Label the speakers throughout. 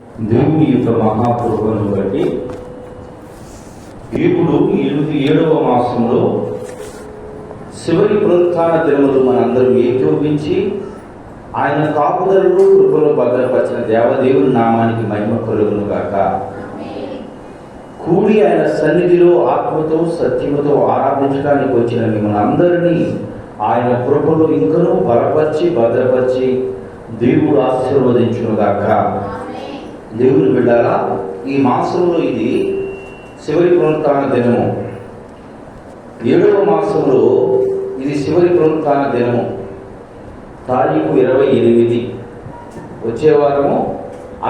Speaker 1: దేవుని యొక్క మహాకృపను బట్టి ఇప్పుడు 7వ మాసంలో చివరి పునరుత్థాన దినములు మనందరం ఏకోపించి ఆయన కాపుదలలో కృపలో భద్రపరిచిన దేవదేవుని నామానికి మహిమ కలుగును గాక. కూడి ఆయన సన్నిధిలో ఆత్మతో సత్యముతో ఆరాధించడానికి వచ్చిన మిమ్మల్ని అందరినీ ఆయన కృపలో ఇంకనూ బలపరిచి భద్రపరిచి దేవుడు ఆశీర్వదించును గాక. దేవుని బిడ్డారా, ఈ మాసంలో ఇది చివరి పునరుత్థాన దినము. 7వ మాసంలో ఇది చివరి పునరుత్థాన దినము. తారీఖు 28. వచ్చే వారము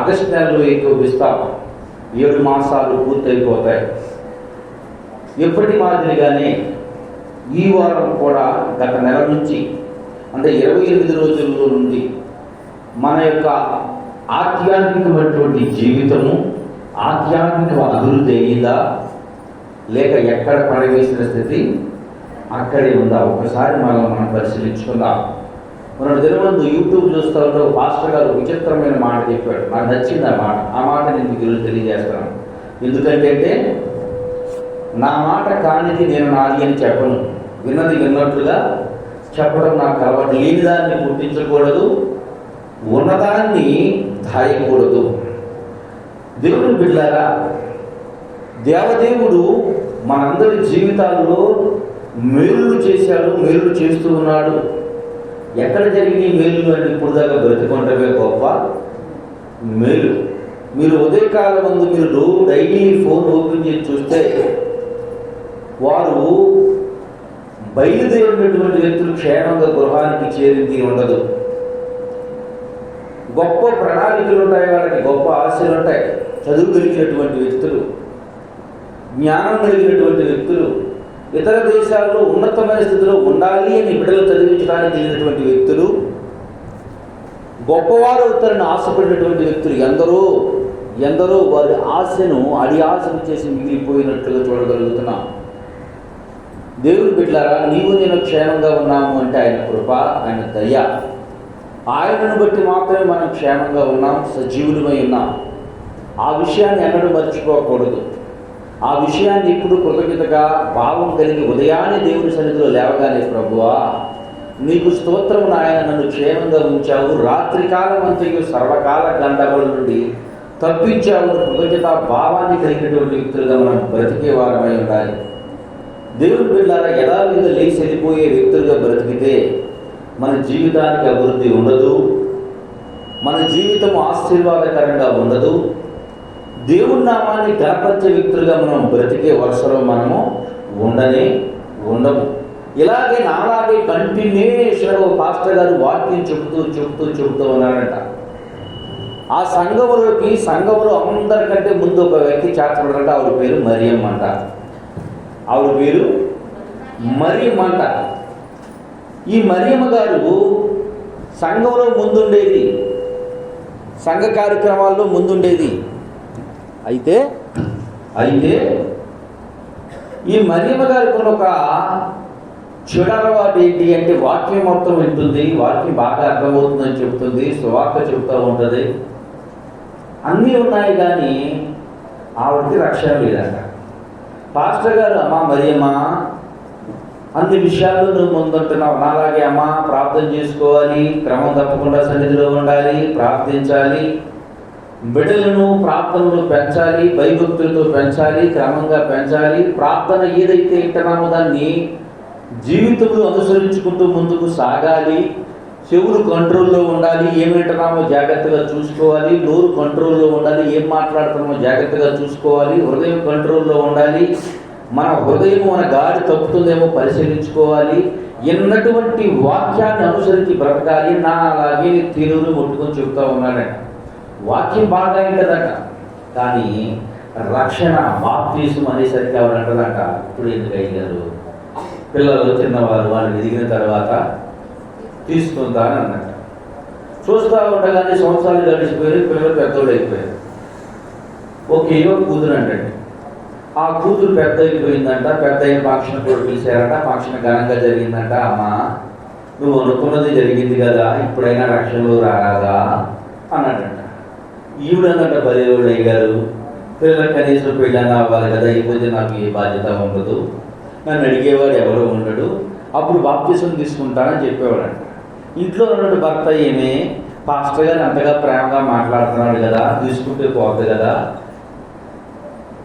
Speaker 1: ఆగస్టు నెలలో ఏకోపిస్తాం. 7 మాసాలు పూర్తయిపోతాయి. ఎప్పటి మాదిరిగానే ఈ వారం కూడా గత నెల నుంచి అంటే 28 రోజుల్లో నుండి మన యొక్క ఆధ్యాత్మికమైనటువంటి జీవితము, ఆధ్యాత్మిక అభివృద్ధి అయ్యిందా లేక ఎక్కడ పడవేసిన స్థితి అక్కడే ఉందా ఒకసారి మనం పరిశీలించుకుందాం. మన దినమందు యూట్యూబ్ చూస్తూ ఉంటే పాస్టర్ గారు విచిత్రమైన మాట చెప్పాడు. నాకు నచ్చింది ఆ మాట నేను మీకు తెలియజేస్తాను. ఎందుకంటే నా మాట కానిది నేను నాది అని చెప్పను, విన్నది విన్నట్లుగా చెప్పడం నాకు అలవాటు. లేని దాన్ని గుర్తించకూడదు, ఉన్నదాన్ని దాయకూడదు. దేవుని బిడ్డలారా, దేవదేవుడు మనందరి జీవితాల్లో మేలులు చేశాడు, మేలులు చేస్తూ ఉన్నాడు. ఎక్కడ జరిగిన మేలు అంటే ఇప్పుడు దాకా బ్రతికొండవే గొప్ప మేలు. మీరు ఉదయకాలం ముందు మీరు డైలీ ఫోన్ ఓపెన్ చేసి చూస్తే వారు బయలుదేరినటువంటి వ్యక్తులు క్షేమంగా గృహానికి చేరింది ఉండదు. గొప్ప ప్రణాళికలు ఉంటాయి, వాళ్ళకి గొప్ప ఆశలు ఉంటాయి. చదువు కలిగినటువంటి వ్యక్తులు, జ్ఞానం కలిగినటువంటి వ్యక్తులు, ఇతర దేశాల్లో ఉన్నతమైన స్థితిలో ఉండాలి అని బిడ్డలు చదివించడానికి వెళ్ళినటువంటి వ్యక్తులు, గొప్పవారు అవుతారని ఆశపడినటువంటి వ్యక్తులు ఎందరో వారి ఆశను ఆశను చేసి మిగిలిపోయినట్లుగా చూడగలుగుతున్నాం. దేవుని బిడ్డలారా, నీవు నేను క్షేమంగా ఉన్నాము అంటే ఆయన కృప, ఆయన దయ. ఆయనను బట్టి మాత్రమే మనం క్షేమంగా ఉన్నాం, సజీవులమై ఉన్నాం. ఆ విషయాన్ని ఎన్నడూ మర్చిపోకూడదు. ఆ విషయాన్ని ఇప్పుడు కృతజ్ఞతగా భావం కలిగి ఉదయాన్నే దేవుని సన్నిధిలో లేవగానే, ప్రభువా నీకు స్తోత్రము నాయన, నన్ను క్షేమంగా ఉంచావు, రాత్రి కాలం అంతయు సర్వకాల గండముల నుండి తప్పించావు. కృతజ్ఞత భావాన్ని కలిగినటువంటి వ్యక్తులుగా మనం బ్రతికే వారమై ఉండాలి. దేవుని బిడ్డలారా, యథావిధిగా లేచి వెళ్ళిపోయే వ్యక్తులుగా బ్రతికితే మన జీవితానికి అభివృద్ధి ఉండదు, మన జీవితం ఆశీర్వాదకరంగా ఉండదు. దేవుని నామాన్ని గణపరిచే వ్యక్తులుగా మనం బ్రతికే వరుసలో మనము ఉండము. ఇలాగే నాలాగే కంటిన్యూషన్ పాస్టర్ గారు వాక్యం చెబుతూ ఉన్నారంట. ఆ సంఘంలో అందరికంటే ముందు ఒక వ్యక్తి చేర్చబడారంట. ఆవిడ పేరు మరియమ్మ అంట. ఈ మరియమ్మ గారు సంఘంలో ముందుండేది, సంఘ కార్యక్రమాల్లో ముందుండేది. అయితే ఈ మరియమ్మ గారికి ఒక చెడు అలవాటు ఏంటి అంటే, వాక్యం మొత్తం వింటుంది, వాక్యం బాగా అర్థమవుతుందని చెబుతుంది, సువార్త చెబుతూ ఉంటుంది, అన్నీ ఉన్నాయి. కానీ ఆవిడకి రక్షణ లేదంట. పాస్టర్ గారు, అమ్మా మరియమ్మ, అన్ని విషయాల్లో నువ్వు ముందుంటున్నావు, నాలాగే అమ్మా ప్రార్థన చేసుకోవాలి, క్రమం తప్పకుండా సన్నిధిలో ఉండాలి, ప్రార్థించాలి, బిడ్డలను ప్రార్థనలు పెంచాలి, భయభక్తులతో పెంచాలి, క్రమంగా పెంచాలి. ప్రార్థన ఏదైతే వింటున్నామో దాన్ని జీవితంలో అనుసరించుకుంటూ ముందుకు సాగాలి. చెవులు కంట్రోల్లో ఉండాలి, ఏం వింటున్నామో జాగ్రత్తగా చూసుకోవాలి. నోరు కంట్రోల్లో ఉండాలి, ఏం మాట్లాడుతున్నామో జాగ్రత్తగా చూసుకోవాలి. హృదయం కంట్రోల్లో ఉండాలి, మన హృదయం మన గాడి తప్పుతుందేమో పరిశీలించుకోవాలి. ఎన్నటువంటి వాక్యాన్ని అనుసరించి బ్రతకాలి. నా అలాగే తీరును ముట్టుకొని చెబుతూ ఉన్నాడంట. వాక్యం బాగా ఉంటుందట, కానీ రక్షణ బాప్తిసం అనేసరికి ఎవరంటారంట, ఇప్పుడు ఎందుకు అయ్యారు, పిల్లలు చిన్నవారు వాళ్ళు ఎదిగిన తర్వాత తీసుకుంటారని అన్నట్ట. చూస్తూ ఉండగానే సంవత్సరాలు గడిచిపోయారు, పిల్లలు పెద్దోళ్ళు అయిపోయారు. ఒకే కూతురు అంటండి. ఆ కూతురు పెద్ద అయిపోయిందంట. పెద్ద అయిన ఫంక్షన్ కూడా పిలిచారంట. ఫంక్షన్ ఘనంగా జరిగిందంట. అమ్మా, నువ్వు అనుకున్నది జరిగింది కదా, ఇప్పుడైనా రక్షణలో రారాదా అన్నట్టంట. ఈవిడన్నట బలేవాళ్ళు అయ్యారు, పిల్లలకు కనీసం పెళ్ళని అవ్వాలి కదా, అయిపోతే నాకు ఏ బాధ్యత ఉండదు, నన్ను అడిగేవాడు ఎవరు ఉండడు, అప్పుడు బాప్తిసం తీసుకుంటానని చెప్పేవాడంట. ఇంట్లో ఉన్నటువంటి భర్త ఏమి, పాస్టర్ గారు అంతగా ప్రేమగా మాట్లాడుతున్నాడు కదా, తీసుకుంటే పోతుంది కదా,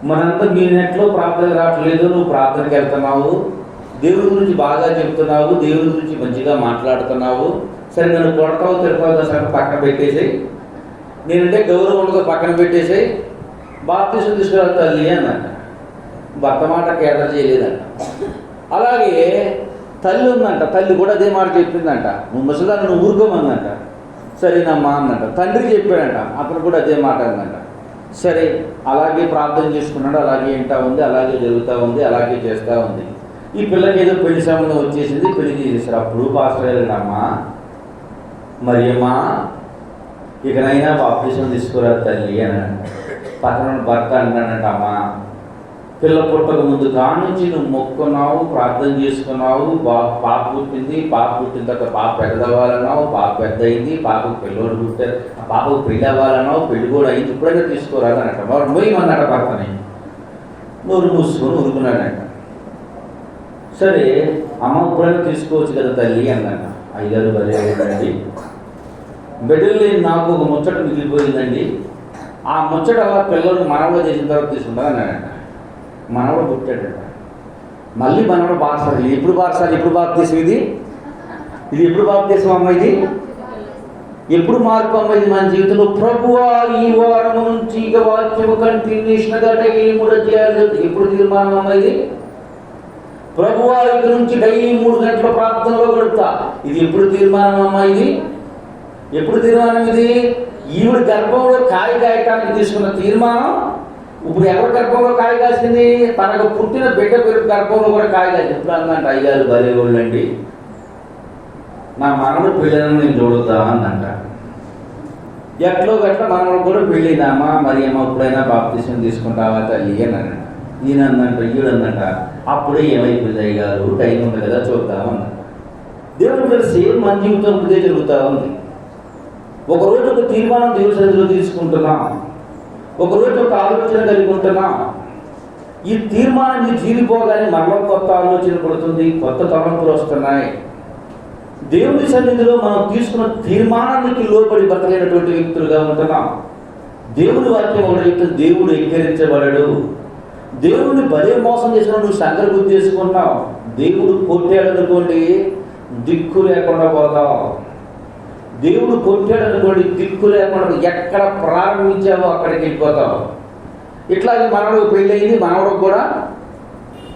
Speaker 1: మనంతా మీ నెట్లో ప్రార్థన రావట్లేదు, నువ్వు ప్రార్థనకి వెళ్తున్నావు, దేవుడి గురించి బాగా చెప్తున్నావు, దేవుడి గురించి మంచిగా మాట్లాడుతున్నావు, సరే నన్ను కొడతావు తిడతావు సరే పక్కన పెట్టేసాయి, నేనంటే గౌరవంతో పక్కన పెట్టేసాయి, బాప్తిసం తీసుకురా తల్లి అన్నట్ట. భర్త మాట కేదర్ చేయలేదంట. అలాగే తల్లి ఉందంట, తల్లి కూడా అదే మాట చెప్పిందంట, నువ్వు ముసలాన్ని నువ్వు ఊరుకోమందంట. సరేనమ్మా అన్నట్ట. తండ్రికి చెప్పాడంట, అతను కూడా అదే మాట అందంట. సరే అలాగే ప్రార్థన చేసుకున్నాడు, అలాగే వింటా ఉంది, అలాగే జరుగుతూ ఉంది, అలాగే చేస్తూ ఉంది. ఈ పిల్లకి ఏదో పెళ్లి సంబంధం వచ్చేసింది, పెళ్లి చేసేసారు. అప్పుడు పాస్టర్ గారేనమ్మా మరియమ్మా ఇకనైనా బాప్తిసం తీసుకురా తల్లి అని పక్కన భర్త అన్నాడంట, అమ్మా పిల్ల పుట్టక ముందు కానుంచి నువ్వు మొక్కున్నావు, ప్రార్థన చేసుకున్నావు, పాప పుట్టింది, పాప పుట్టిన తర్వాత పాప పెద్దవాలన్నావు, పాప పెద్ద అయింది, పాపకు పిల్లోడు పుట్టారు, ఆ పాపకు పెళ్ళి అవ్వాలన్నావు, పెళ్లి కూడా అయింది, ఇప్పుడైనా తీసుకోరాదనట. వాడు మొయ్యమన్నాడు భర్తని, నోరు మూసుకొని ఊరుకున్నాడంట. సరే అమ్మ ఇప్పుడైనా తీసుకోవచ్చు కదా తల్లి అన్నాడు. అయ్యారు భలే ఉండండి, బిడ్డలు లేని నాకు ఒక ముచ్చట మిగిలిపోయిందండి, ఆ ముచ్చట అలా పిల్లలు మనవలో చేసిన తర్వాత తీసుకుంటారు అన్నాడంట. మనవడు పుట్టాడట. మళ్ళీ మనవడు బార్సాలి, ఎప్పుడు బార్సాలి, ఎప్పుడు బాప్తీసం ఇది ఎప్పుడు బాప్తీసం అమ్మ, ఇది ఎప్పుడు మార్పు అమ్మ, ఇది మన జీవితంలో. ప్రభువా ఈ వారం నుంచి ఇక వాక్యము కంటిన్యూషన్గా డైలీ 3 అధ్యాయాలు ఎప్పుడు తీర్మానం అమ్మ, ఇది ప్రభువా ఇక నుంచి డైలీ 3 గంటల ప్రార్థనలో గడుపుతా, ఇది ఎప్పుడు తీర్మానం అమ్మ, ఇది ఎప్పుడు తీర్మానం, ఇది ఈవిడ గర్భంలో కాయ కాయటానికి తీసుకున్న తీర్మానం. ఇప్పుడు ఎవరి గర్భంలో కాయ కాసింది, తనకు పుట్టిన బిడ్డ గర్భంలో కూడా కాయ కాసింది. ఇప్పుడు అందంట, అయ్యారు భలే వాళ్ళండి, నా మనవడు పెళ్ళని నేను చూడుతా అందంట. ఎట్లో గట్ల మనవడు కూడా పెళ్ళిందమ్మా మరి అమ్మ ఇప్పుడైనా బాప్తిసం తీసుకుంటావా తల్లి అని అన్నట. ఈయన అందంట, ఈవిడందంట, అప్పుడే ఏమైపోయింది అయ్యారు, టైం ఉంది కదా చూద్దామన్నట. దేవుడి మీద సేమ్ మన జీవితం ఇదే జరుగుతూ ఉంది. ఒకరోజు ఒక తీర్మానం దేవుడి సన్నిధిలో తీసుకుంటున్నాం, ఒకరోజు ఒక ఆలోచన కలిగి ఉంటున్నాం. ఈ తీర్మానం తీరిపోగానే మరలా కొత్త ఆలోచన పడుతుంది, కొత్త తలంపులు వస్తున్నాయి. దేవుడి సన్నిధిలో మనం తీసుకున్న తీర్మానానికి లోబడి బ్రతకలేనటువంటి వ్యక్తులుగా ఉంటున్నాం. దేవుడి వాక్యం ఒకటి చెప్తుంది, దేవుడు ఎక్కిరించబడడు. దేవుడిని భలే మోసం చేసిన నువ్వు సంగతి గుర్తు చేసుకున్నావు, దేవుడు కొట్టాడనుకోండి దిక్కు లేకుండా పోతావు. దేవుడు కొట్టాడనుకోండి దిక్కు లేకుండా ఎక్కడ ప్రారంభించావో అక్కడికి వెళ్ళిపోతావు. ఇట్లాగే మనవడు పెళ్ళయింది, మనవడు కూడా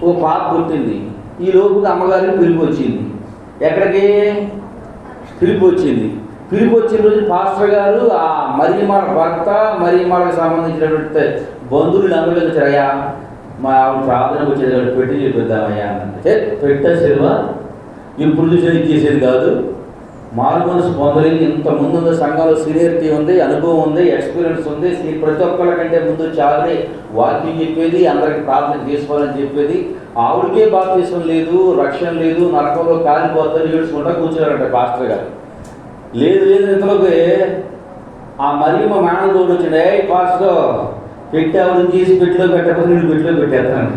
Speaker 1: ఓ పాప పుట్టింది. ఈ లోపుగా అమ్మగారికి పిలుపు వచ్చింది. ఎక్కడికి పిలుపు వచ్చింది? పిలుపు వచ్చిన రోజు పాస్టర్ గారు ఆ మరియమ్మాళ్ళ భర్త, మరియమ్మాళ్ళకి సంబంధించినటువంటి బంధువులు అందరూ వచ్చారయ్యా, మా ఆవిడ ప్రార్థనకు వచ్చేది పెట్టి చెప్పిద్దామయ్యా అన్నట్టు. పెట్టా సినిమా ఇప్పుడు చూసేది చేసేది కాదు, మారు మనసు పొందలేదు. ఇంత ముందు ఉన్న సంఘంలో సీనియరిటీ ఉంది, అనుభవం ఉంది, ఎక్స్పీరియన్స్ ఉంది. ప్రతి ఒక్కరికంటే ముందు చాలే వాక్యం చెప్పేది, అందరికి ప్రార్థన చేసుకోవాలని చెప్పేది. ఆవిడకే బాప్తిసం లేదు, రక్షణ లేదు, నరకంలో కాలిపోతారు ఏడుచుకుంటా కూర్చున్నారంట పాస్టర్ గారు. లేదు లేదు ఇంతలోకి ఆ మరియమ్మ మేనదోడు వచ్చిండు, ఏ పాస్టర్ పెట్టి ఆవిడని తీసి పెట్టిలో పెట్టకపోతే నేను పెట్టిలో పెట్టేస్తాను,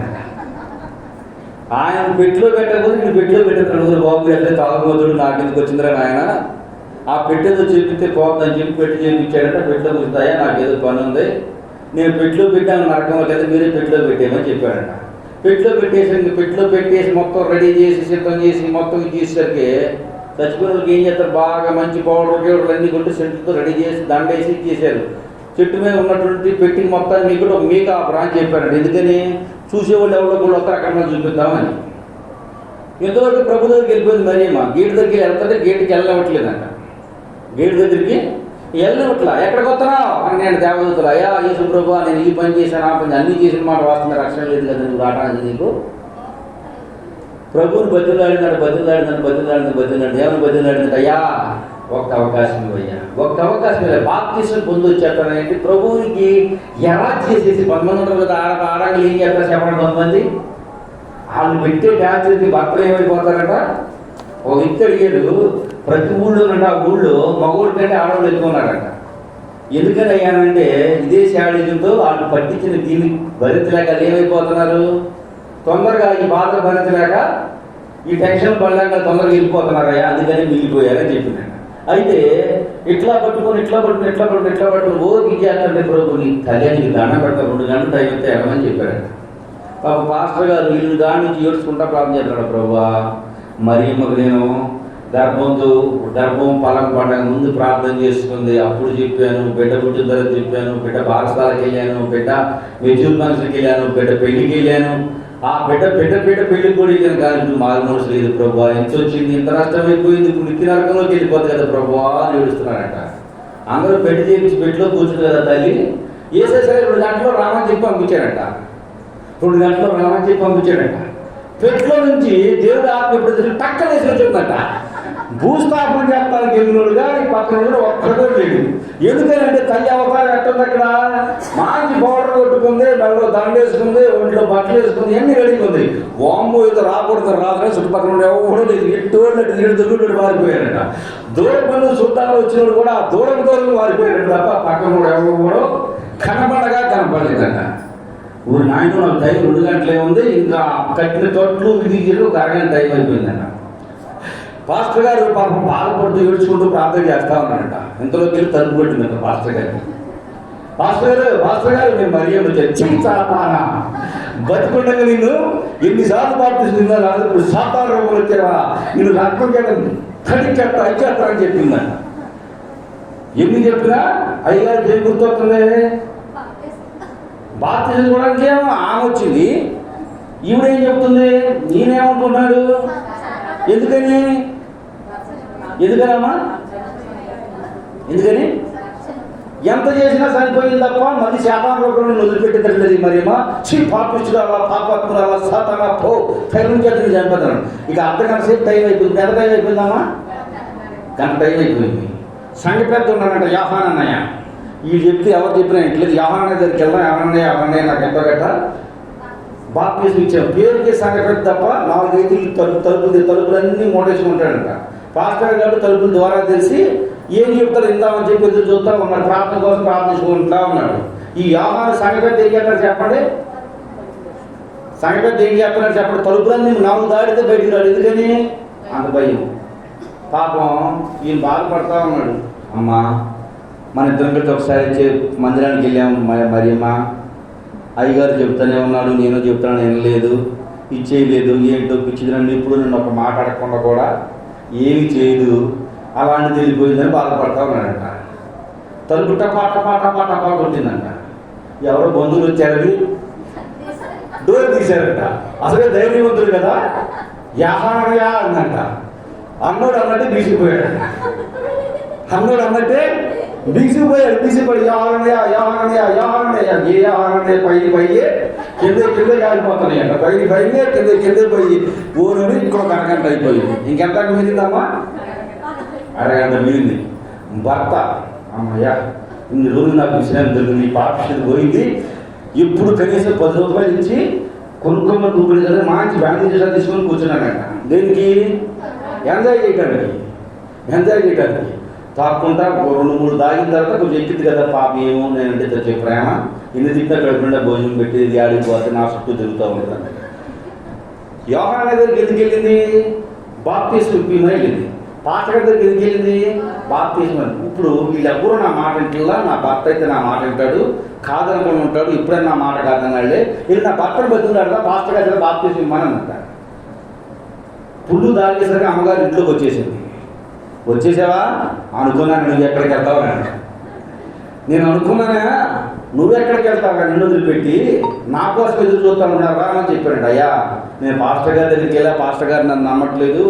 Speaker 1: ఆయన పెట్టిలో పెట్టకపోతే నేను పెట్టిలో పెట్టేస్తాను. బాబు వెళ్తే తాగబోతుడు నాకు ఎందుకు వచ్చిందిరా ఆయన, ఆ పెట్టేదో చెప్పితే పోతుందని చెప్పి పెట్టి చేయించాడంటే పెట్టిలో కూర్చుతాయా, నాకు ఏదో పని ఉంది, నేను పెట్టిలో పెట్టాను నరకం లేదా మీరే పెట్టిలో పెట్టేయమని చెప్పాడంట. పెట్టిలో పెట్టేసి మొత్తం రెడీ చేసి సిద్ధం చేసి మొత్తం చేసేసరికి చచ్చిపోయిన వాళ్ళకి ఏం చేస్తారు, బాగా మంచి పౌడర్ గేడర్లు అన్నీ కొట్టి సెంటుతో రెడీ చేసి దండేసి ఇచ్చేసారు. చెట్టు మీద ఉన్నటువంటి పెట్టికి మొత్తాన్ని మీకు కూడా మీకు ఆ బ్రాంచ్ చెప్పారంట. ఎందుకని చూసేవాళ్ళు ఎవరో కూడా వస్తారు అక్కడ చూపిద్దామని. ఇంతవరకు ప్రభు దగ్గరికి వెళ్ళిపోయింది మరియమ్మ. గేటు దగ్గరికి వెళ్తుంటే గేటుకి వెళ్ళవట్లేదంట. గేటు దగ్గరికి వెళ్ళవట్లా. ఎక్కడికి వస్తున్నావు అని నేను దేవదూతలు, అయ్యా యేసు ప్రభు నేను ఈ పని చేశాను ఆ పని అన్నీ చేసిన మాట వాస్తవం, రక్షణ లేదు కదా నువ్వు రావడానికి నీకు. ప్రభువుని బతిలాడినాడు దేవుని బతిలాడినట్టు, అయ్యా ఒక్క అవకాశం ఇవ్వయ్యా, ఒక్క అవకాశం ఇవ్వాలి, బాప్తిసం పొందొచ్చేస్తానంటే ప్రభువునికి ఎలా చేసేసి 10 మంది ఉంటారు కదా, ఆడంగులు ఏం చేస్తారు చెప్పండి. 10 మంది వాళ్ళు పెట్టే డ్యాన్స్కి భర్తలు ఏమైపోతారట. ఒక వ్యక్తి అడిగాడు, ప్రతి ఊళ్ళో ఆ ఊళ్ళో మగవాడి కంటే ఆడవాళ్ళు ఎక్కువ ఉన్నారంట. ఎందుకని అయ్యానంటే ఇదే శాడిజంతో వాళ్ళు పట్టించిన దీన్ని భరించలేక ఏమైపోతున్నారు, తొందరగా ఈ బాధ భరించలేక ఈ టెన్షన్ పడలేక తొందరగా వెళ్ళిపోతున్నారయ్యా, అందుకని మిగిలిపోయారని చెప్పిందండి. అయితే ఇట్లా పట్టుకొని ఓ ఇచ్చేస్తంటే ప్రభు నీ కళ్యాణికి దండం పెడతారు, 2 గంటలు టైం అయితే ఎడమని చెప్పారంట. పాప పాస్టర్ గారు వీళ్ళు దాని నుంచి ఏడ్చుకుంటా ప్రార్థన చేస్తాడు, ప్రభా మరియమ్మకు నేను గర్భం పలం పండగ ముందు ప్రార్థన చేసుకుంది, అప్పుడు చెప్పాను, బిడ్డ పుట్టిన తర్వాత చెప్పాను, బిడ్డ బారసాలకు వెళ్ళాను, బిడ్డ మెచ్యూర్ ఫంక్షన్కి వెళ్ళాను, బిడ్డ పెళ్లికి వెళ్ళాను, ఆ బిడ్డ పెళ్లికి కూడా వెళ్ళాను, కానీ ఇప్పుడు మారు మనసు లేదు ప్రభా, ఎంత వచ్చింది, ఇంత నష్టం అయిపోయింది, ఇప్పుడు నిత్య నరకంలోకి వెళ్ళిపోతుంది కదా ప్రభా అని ఏడుస్తున్నారంట. అందరూ పెళ్లి చేయించి పెళ్లిలో కూర్చుంది కదా తల్లి, ఏసేసరి 2 గంటల్లో రామని చెప్పి పంపించారంట. 2 గంటల్లో రామని చెప్పి పంపించాడంట. పెట్లో నుంచి దేవుడు ఆత్మ ఎప్పుడు టక్కన వేసి వచ్చిందట. భూస్థాపన చేస్తానికి వెళ్ళినోడుగా ఈ పక్కన కూడా ఒక్కడో లేడు. ఎందుకనంటే తల్లి అవతారం ఎట్టుంది, అక్కడ మంచి పౌడర్ కొట్టుకుంది, మెడలో దండ వేసుకుంది, ఒంట్లో బట్టలు వేసుకుంది, అన్ని రెడీకుంది. వామ్మో ఏదో రాదని చుట్టుపక్కల ఎవడో లేదు, ఎటువంటి నీళ్ళు మారిపోయారట. దూరం చుట్టాలు వచ్చినోడు కూడా దూరం మారిపోయాడు తప్ప పక్కన కూడా ఎవడో కనపడలేదట. ఊరు నాయన నాకు టైం 2 గంటలే ఉంది, ఇంకా కట్టిన తొట్లు విధిగిలు ఒక అరగంట టైం అయిపోయిందన్న. పాస్టర్ గారు పాపం బాధపడుతూ ఏడ్చుకుంటూ ప్రార్థన చేస్తా ఉన్నాడంట. ఇంతలోకి వెళ్ళి తలుపు కొట్టిందంట పాస్టర్ గారు నేను మరియమ్మ చచ్చానా బతికుండగా నిన్ను ఎన్నిసార్లు బాప్తిస్మం రాదు, ఇప్పుడు సాతాను రోగం వచ్చావా, నిన్ను రక్తం కడిచేస్తా ఇచ్చేస్తా అని చెప్పిందంట. ఎన్ని చెప్పినా అయ్యగారికి ఏం గుర్తొస్తుంది, బాప్తిజం కూడా ఏమో ఆమె వచ్చింది, ఈవిడేం చెప్తుంది, నేనేమనుకున్నాడు, ఎందుకనమ్మా ఎందుకని ఎంత చేసినా సరిపోయింది తప్ప మళ్ళీ శాతాన్ రూపంలో వదిలిపెట్టేటట్లేదు. మరేమో పాపిస్తురావా, పాపాత్మురావా, సాతానా పో టైం చేతి చనిపోతాను. ఇక అర్ధగంట సేపు టైం అయిపోయింది. ఎంత టైం అయిపోయిందమ్మా, గంట టైం అయిపోయింది. సంఘ పెద్ద ఉన్నాడంట యోహాను అన్నయ్య. వీళ్ళు చెప్తే ఎవరు చెప్పినా ఇంట్లేదు. యోహాను దగ్గరికి వెళ్దాం, ఎవరన్నయ్య నాకు ఎంత గట్ట బాప్తిజం ఇచ్చాం పేరుకి సంఘటన తప్ప 4 ఐదులు తలుపులన్నీ మూటేసుకుంటాడంట. పాస్టర్ గారు తలుపుల ద్వారా తెలిసి ఏం చెప్తారు ఇందామని చెప్పి ఎదురు చూస్తా ఉన్నాడు, ప్రార్థన కోసం ప్రార్థించుకుంటా ఉన్నాడు. ఈ యోహాను సంఘటన ఏం చేస్తారు చెప్పండి, సంఘటన ఏం చేస్తున్నారు చెప్పండి, తలుపులన్నీ 4 దాడితే బయటికి రాడు. ఎందుకని అంత భయం. పాపం ఈయన బాధపడతా ఉన్నాడు. అమ్మా మన ఇద్దరం కలిసి ఒకసారి మందిరానికి వెళ్ళాము, మరియమ్మ అయ్యగారు చెప్తానే ఉన్నాడు, నేను చెప్తాను వినలేదు, ఇచ్చేయలేదు, ఏంటో పిచ్చిదినండి, ఇప్పుడు నన్ను ఒక మాట అడగకుండా కూడా ఏమి చేయదు, అలాంటిది వెళ్ళిపోయిందని బాధపడతా ఉన్నాడంట. తలుపు పాట కొట్టిందంట. ఎవరో బంధువులు వచ్చారని డోర్ తీశారంట. అసలే ధైర్యవంతుడు కదా, యాహానయా అందంట. అన్నోడు అన్నట్టే బీసిపోయాడు. బీసిపోయి పైకి కింద కాలిపోతున్నాయి అంట. పైన కింద పోయి ఊరిని ఇంకొక అరగంట అయిపోయింది. ఇంకెంత మిగిలిందమ్మా, అరగంట మిగిలింది. భర్త అమ్మయ్యా ఇన్ని రోజులు నాకు విషయం దొరికింది, ఈ పాప పోయింది, ఇప్పుడు కనీసం 10 రూపాయలు ఇచ్చి కొనుక్కోమని కూకుని కదా మంచి బ్యాండేజ్ తీసుకొని కూర్చున్నానంట. దేనికి, ఎంజాయ్ చేయడానికి తాక్కుంటా 2-3 తాగిన తర్వాత కొంచెం ఎక్కింది కదా పాప, ఏమో నేనంటే తెచ్చే ప్రేమ, ఎన్ని తింటా కడుపుండా భోజనం పెట్టి ఆడిపోతే నా చుట్టూ తిరుగుతూ ఉంటుంది. యోహాను దగ్గరికి ఎందుకు వెళ్ళింది, బాప్తిజం ఇప్పిమని వెళ్ళింది. పాస్టర్ గారి దగ్గరికి ఎందుకు వెళ్ళింది, బాప్తిజం అని. ఇప్పుడు వీళ్ళెవ్వరూ నా మాట వింటున్నా, నా భర్త అయితే నా మాట వింటాడు, కాదనుకుని ఉంటాడు, ఇప్పుడైనా నా మాట కాదన్నాళ్ళే వీళ్ళు నా భర్తను బతుకున్నాడు కదా, పాస్టర్ గారి బాప్తిజం ఇమ్మని అంటారు. పుల్లు దాగేసరికి అమ్మగారు ఇంట్లోకి వచ్చేసావా అనుకున్నాను, నువ్వు ఎక్కడికి వెళ్తావు అని. నేను అనుకున్నానా నువ్వెక్కడికి వెళ్తావు, నిన్ను వదిలిపెట్టి నా కోసం ఎదురు చూస్తా ఉన్నారా అని చెప్పాడు. అయ్యా నేను పాస్టర్ గారి దగ్గరికి వెళ్ళా, పాస్టర్ గారు నన్ను నమ్మట్లేదు,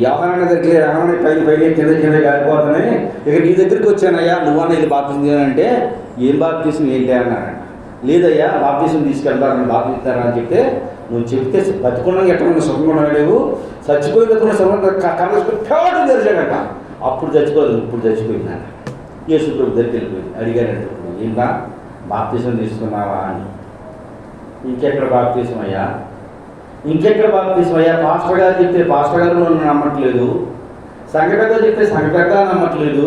Speaker 1: యోహాను దగ్గరికి రమణ పైన కింద కాలిపోతున్నాయి, ఇక నీ దగ్గరికి వచ్చానయ్యా, నువ్వన్నా ఇది బాప్తిజం అంటే, ఏం బాప్తిజం ఏంటి అన్నాడు. లేదయ్యా బాప్తిజం తీసుకెళ్తారని బాప్తిస్తారా అని చెప్తే, నువ్వు చెప్తే బతుకున్నా ఎక్కడ సుఖంగా లేవు, చచ్చిపోయిన కళ్ళ తెరిచాడట. అప్పుడు చచ్చిపోలేదు, ఇప్పుడు చచ్చిపోయిందట. యేసు ప్రభు దగ్గరికి వెళ్ళిపోయింది. అడిగాడంటే ఏంటా బాప్తిజం తీసుకున్నావా అని. ఇంకెక్కడ బాప్తిజం అయ్యా, పాస్టర్ గారు చెప్తే పాస్టర్ గారు నన్ను నమ్మట్లేదు, సంఘటనతో చెప్తే సంఘటన నమ్మట్లేదు,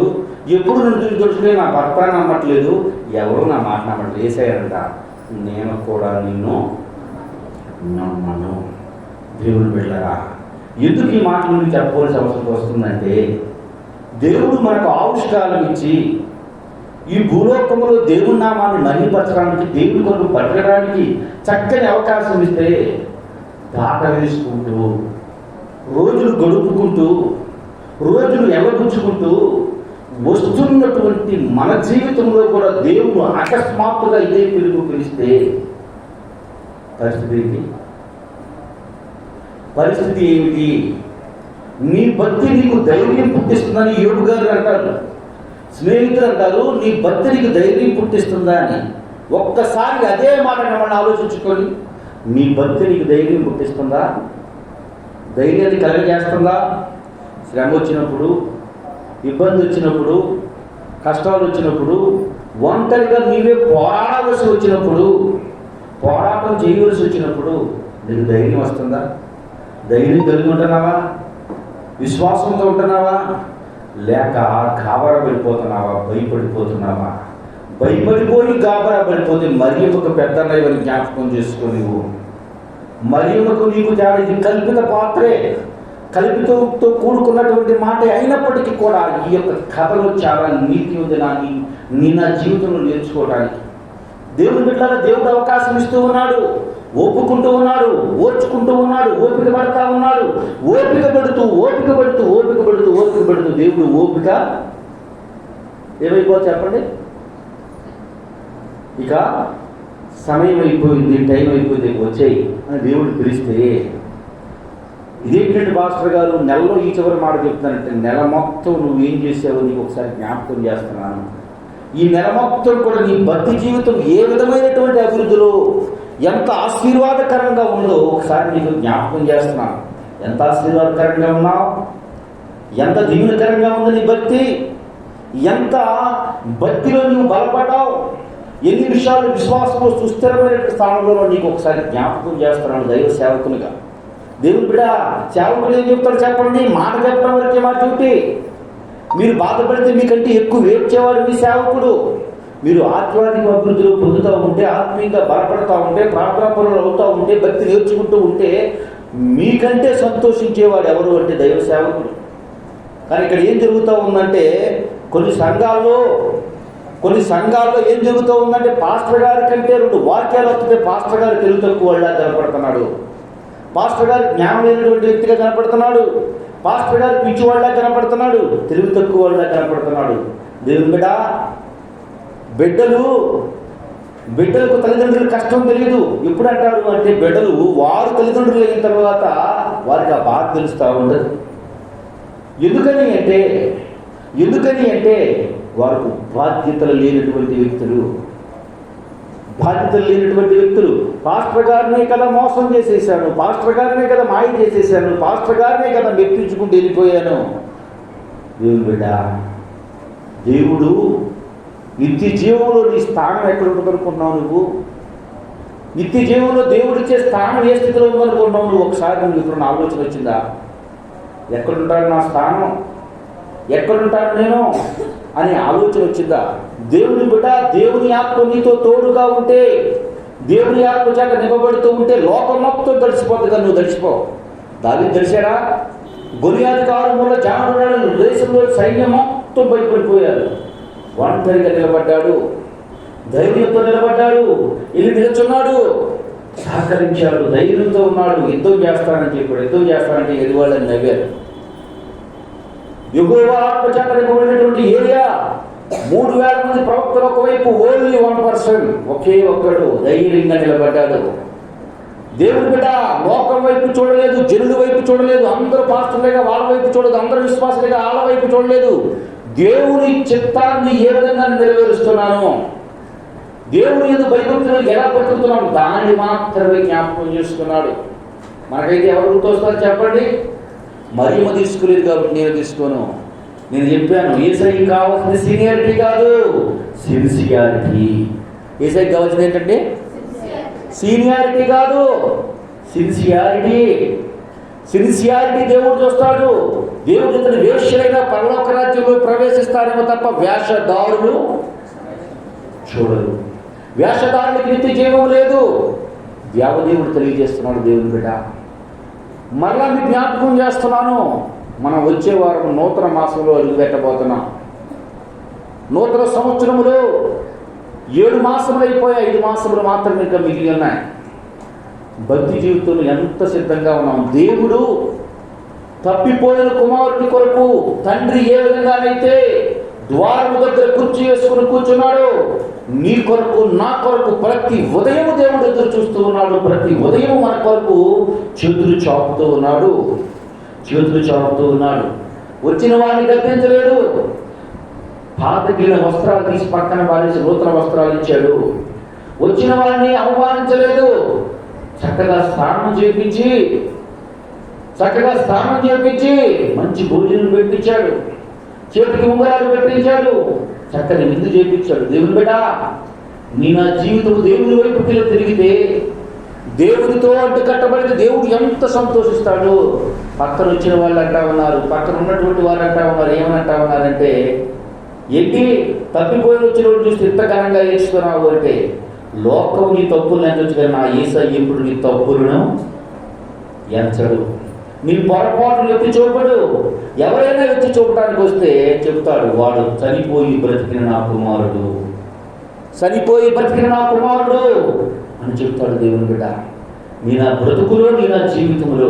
Speaker 1: ఎప్పుడు నన్ను దొరుకుతుంటే నా భర్త నమ్మట్లేదు, ఎవరు నా మాట నమ్మట్లేదు. వేసాయంట, నేను కూడా నిన్ను నమ్మను. దేవుడు బిడ్డలారా, ఎందుకు ఈ మాట నుండి చెప్పవలసిన అవసరం వస్తుందంటే, దేవుడు మనకు ఆవిష్కారం ఇచ్చి ఈ భూలోకంలో దేవుని నామాన్ని మహిమపరచడానికి, దేవుని కొరకు బతకడానికి చక్కని అవకాశం ఇస్తే దాట వేసుకుంటూ, రోజులు గడుపుకుంటూ, రోజులు ఎగబుచ్చుకుంటూ వస్తున్నటువంటి మన జీవితంలో కూడా దేవుడు అకస్మాత్తుగా ఇదే పిలుపు పిలిస్తే పరిస్థితి ఏమిటి? నీ భక్తి నీకు ధైర్యం పుట్టిస్తుందని యోబు గారు అంటారు, స్నేహితులు అంటారు, నీ భక్తి నీకు ధైర్యం పుట్టిస్తుందా అని. ఒక్కసారి అదే మాట మనం ఆలోచించుకొని, నీ భక్తి నీకు ధైర్యం పుట్టిస్తుందా? ధైర్యాన్ని కలగజేస్తుందా? శ్రమ వచ్చినప్పుడు, ఇబ్బంది వచ్చినప్పుడు, కష్టాలు వచ్చినప్పుడు, ఒంటరిగా నీవే పోరాడవలసి వచ్చినప్పుడు, పోరాటం చేయవలసి వచ్చినప్పుడు నీకు ధైర్యం వస్తుందా? ధైర్యం కలిగి ఉంటున్నావా? విశ్వాసంతో ఉంటున్నావా? లేక గాబరా పడిపోతున్నావా? భయపడిపోతున్నావా? భయపడిపోయి గాబరా పడిపోతే మరియమ్మకు పెద్దన్నయ్యని జ్ఞాపకం చేసుకొని, మరియమ్మకు నీకు ఇది కల్పిత పాత్రే, కల్పితంతో కూడుకున్నటువంటి మాట అయినప్పటికీ కూడా ఈ యొక్క కథలో చాలా నీతి ఉంది నా జీవితంలో నేర్చుకోవడానికి. దేవుని బిడ్డలారా, దేవుడు అవకాశం ఇస్తూ ఉన్నాడు, ఒప్పుకుంటూ ఉన్నాడు, ఓర్చుకుంటూ ఉన్నాడు, ఓపిక పడతా ఉన్నాడు. ఓపిక పడుతూ దేవుడు ఓపిక ఏమైపోతుంది చెప్పండి? ఇక సమయం అయిపోయింది, టైం అయిపోయింది, వచ్చాయి అని దేవుడు పిలిస్తే, ఇదేంటంటే మాస్టర్ గారు నెలలో ఈ చివరి మాట చెప్తానంటే, నెల మొత్తం నువ్వు ఏం చేసావో నీకు ఒకసారి జ్ఞాపకం చేస్తున్నాను. ఈ నెల మొత్తం కూడా నీ భక్తి జీవితం ఏ విధమైనటువంటి అభివృద్ధిలో ఎంత ఆశీర్వాదకరంగా ఉందో ఒకసారి నీకు జ్ఞాపకం చేస్తున్నాను. ఎంత ఆశీర్వాదకరంగా ఉన్నావు, ఎంత దీవెనకరంగా ఉంది నీ భక్తి, ఎంత భక్తిలో నువ్వు బలపడ్డావు, ఎన్ని విషయాలు విశ్వాసంలో సుస్థిరమైన స్థానంలో నీకు ఒకసారి జ్ఞాపకం చేస్తున్నాను దైవ సేవకులుగా. దేవుని బిడ్డ, సేవకులు ఏం చెప్తారు చెప్పండి? మాట చెప్పడం వరకే మాట చెప్తే, మీరు బాధపడితే మీకంటే ఎక్కువ ఏడ్చేవారు మీ సేవకుడు. మీరు ఆత్మాత్మిక అభివృద్ధిలో పొందుతూ ఉంటే, ఆత్మీయంగా బలపడుతూ ఉంటే, ప్రార్థనా పనులు అవుతూ ఉంటే, భక్తి నేర్చుకుంటూ ఉంటే మీకంటే సంతోషించేవాడు ఎవరు అంటే దైవ సేవకుడు. కానీ ఇక్కడ ఏం జరుగుతూ ఉందంటే, కొన్ని సంఘాల్లో ఏం జరుగుతూ ఉందంటే, పాస్టర్ గారి కంటే 2 వాక్యాలు వస్తుంటే పాస్టర్ గారు తెలుగు తక్కువ వాళ్ళ కనపడుతున్నాడు, పాస్టర్ గారు జ్ఞానం లేనటువంటి వ్యక్తిగా కనపడుతున్నాడు, పాస్టర్ గారు పిచ్చివాళ్ళ కనపడుతున్నాడు, తెలుగు తక్కువ వాళ్ళ కనపడుతున్నాడు. దేవుని బిడ్డ, బిడ్డలకు తల్లిదండ్రులు కష్టం తెలియదు. ఎప్పుడు అంటారు అంటే, బిడ్డలు వారు తల్లిదండ్రులు అయిన తర్వాత వారికి ఆ బాధ తెలుస్తూ ఉండదు. ఎందుకని అంటే వారికి బాధ్యతలు లేనటువంటి వ్యక్తులు. పాస్టర్ గారినే కదా మోసం చేసేసాను, పాస్టర్ గారినే కదా మాయ చేసేసాను, పాస్టర్ గారినే కదా మెప్పించుకుంటూ వెళ్ళిపోయాను. దేవుని బిడ్డ, దేవుడు నిత్య జీవంలో నీ స్థానం ఎక్కడ ఉంటుందనుకున్నావు? నువ్వు నిత్య జీవంలో దేవుడిచ్చే స్థానం ఏ స్థితిలో ఉందనుకున్నావు? నువ్వు ఒకసారి నువ్వు ఇప్పుడు ఆలోచన వచ్చిందా? ఎక్కడుంటాడు నా స్థానం, ఎక్కడుంటాను నేను అనే ఆలోచన వచ్చిందా? దేవుని బిడ్డ, దేవుని ఆత్మ నీతో తోడుగా ఉంటే, దేవుని ఆత్మ చేత నింపబడుతూ ఉంటే లోకం మొత్తం తడిసిపోతుందిగా నువ్వు తడిసిపోవు. దావీదు తడిసాడా? గొలియాతు కాలంలో జానుడు దేశంలో సైన్యం మొత్తం భయపడిపోయారు. ఒంటరిగా నిలబడ్డాడు, ధైర్యంతో నిలబడ్డాడు, వెళ్ళి నిల్చున్నాడు, సహకరించాడు, ధైర్యంతో ఉన్నాడు. యుద్ధం చేస్తానంటే ఎదువాళ్ళని నవ్వారు. యెహోవా ఆత్మ చేత నింపబడినటువంటి ఏరియా 3000 మంది ప్రవక్తలు ఒకవైపు, ఓన్లీ 1%, ఒకే ఒక్కడు ధైర్యంగా నిలబడ్డాడు. దేవుని బిడ్డ లోకం వైపు చూడలేదు, జనుల వైపు చూడలేదు, అందరూ పాస్టర్లుగా వాళ్ళ వైపు చూడలేదు, అందరూ విశ్వాసులుగా వాళ్ళ వైపు చూడలేదు. దేవుని చిత్తాన్ని ఏ విధంగా నెరవేరుస్తున్నాను, దేవుని యందు భయభక్తులు ఎలా బతుకుతున్నాను, దాన్ని మాత్రమే జ్ఞాపకం చేసుకున్నాడు. మనకైతే ఎవరు గుర్తొస్తారు చెప్పండి? మరియమ్మ తీసుకోలేదు కాబట్టి నేను తీసుకోను. నేను చెప్పాను, యేసయ్యకి కావాల్సింది సీనియారిటీ కాదు, సిన్సియారిటీ. యేసయ్యకి కావాల్సింది ఏంటంటే సీనియారిటీ కాదు, సిన్సియారిటీ. దేవుడు చూస్తాడు. దేవుడు ఇతని వేశ్యలైన పరలోక రాజ్యంలో ప్రవేశిస్తారేమో తప్ప వేషధారులు చూడరు. వేషధారులకి నిత్య జీవం లేదు. దేవదేవుడు తెలియజేస్తున్నాడు. దేవుని బిడ్డ, మరలా మీకు జ్ఞాపకం చేస్తున్నాను, మనం వచ్చే వారం నూతన మాసంలో అడుగుపెట్టబోతున్నాం. నూతన సంవత్సరములో 7 మాసములు అయిపోయాయి, 5 మాసములు మాత్రం ఇంకా మిగిలి ఉన్నాయి. భక్తి జీవితంలో ఎంత సిద్ధంగా ఉన్నాం. దేవుడు తప్పిపోయిన కుమారుడి కొరకు తండ్రి ఏ విధంగానైతే ద్వారము దగ్గర కుర్చీ వేసుకుని కూర్చున్నాడు, నీ కొరకు నా కొరకు ప్రతి ఉదయం దేవుడు ఎదురు చూస్తూ ఉన్నాడు. ప్రతి ఉదయం మన కొరకు చేతులు చాపుతూ ఉన్నాడు. వచ్చిన వాడిని గద్దించలేడు. పాతగిన వస్త్రాలు తీసి పక్కన పారేసి నూతన వస్త్రాలు ఇచ్చాడు. వచ్చిన వాడిని అవమానించలేదు. చక్కగా స్నానం చేపించి మంచి భోజనం పెట్టించాడు. చేతికి ఉంగరాలు పెట్టించాడు. చక్కని విందు చేపించాడు. దేవుని బిడ్డ, నీ నా జీవితం దేవుని వైపుకి తిరిగితే, దేవుడితో అడ్డు కట్టబడితే దేవుడు ఎంత సంతోషిస్తాడు. పక్కన వచ్చిన వాళ్ళు అంటా ఉన్నారు, పక్కన ఉన్నటువంటి వారు అంటా ఉన్నారు, ఏమని అంటా ఉన్నారంటే, ఏంటి తప్పిపోయిన వచ్చిన వాడు చూస్తే ఇంత ఘనంగా ఏడుస్తున్నావు అంటే, లోకం నీ తప్పులను ఎంచవచ్చు కానీ నా యేసయ్య ఎప్పుడు నీ తప్పులను ఎంచడు. నీ పొరపాటును ఎత్తి చూపడు. ఎవరైనా ఎత్తి చూపడానికి వస్తే చెప్తాడు, వాడు చనిపోయి బ్రతికిన నా కుమారుడు అని చెప్తాడు. దేవుని బిడ్డ, నీ నా బ్రతుకులో, నీ నా జీవితంలో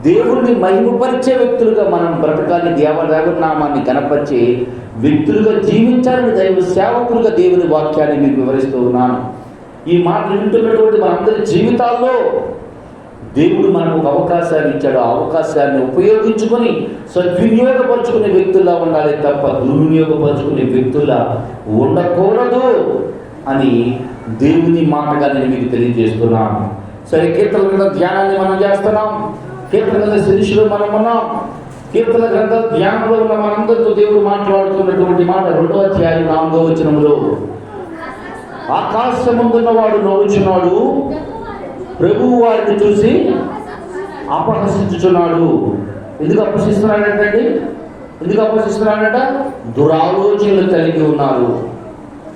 Speaker 1: దేవుణ్ణి మహిమపరిచే వ్యక్తులుగా మనం బ్రతకాలి. దేవుని నామాన్ని గణపరిచే వ్యక్తులుగా జీవించాలని దైవ సేవకులుగా దేవుని వాక్యాన్ని మీకు వివరిస్తూ ఉన్నాను. ఈ మాటలు వింటున్నటువంటి మనందరి జీవితాల్లో దేవుడు మనకు ఒక అవకాశాన్ని ఇచ్చాడు. ఆ అవకాశాన్ని ఉపయోగించుకొని సద్వినియోగపరుచుకునే వ్యక్తుల్లా ఉండాలి తప్ప దుర్వినియోగపరుచుకునే వ్యక్తుల్లా ఉండకూడదు అని దేవుని మాటగా నేను మీకు తెలియజేస్తున్నాను. సరే, కీర్తన గ్రంథ ధ్యానాన్ని మనం చేస్తున్నాం. కీర్తన గ్రంథ శిరీషులో మనం ఉన్నాం. కీర్తన గ్రంథ ధ్యానంలో ఉన్న మనందరితో దేవుడు మాట్లాడుతున్నటువంటి మాట 2వ అధ్యాయం 4వ వచనంలో, ఆకాశమందున్న వాడు నవ్వుచున్నాడు, ప్రభువు వారిని చూసి అపహసించుచున్నాడు. ఎందుకు అపహసిస్తున్నాడంట? దురాలోచనలు కలిగి ఉన్నారు.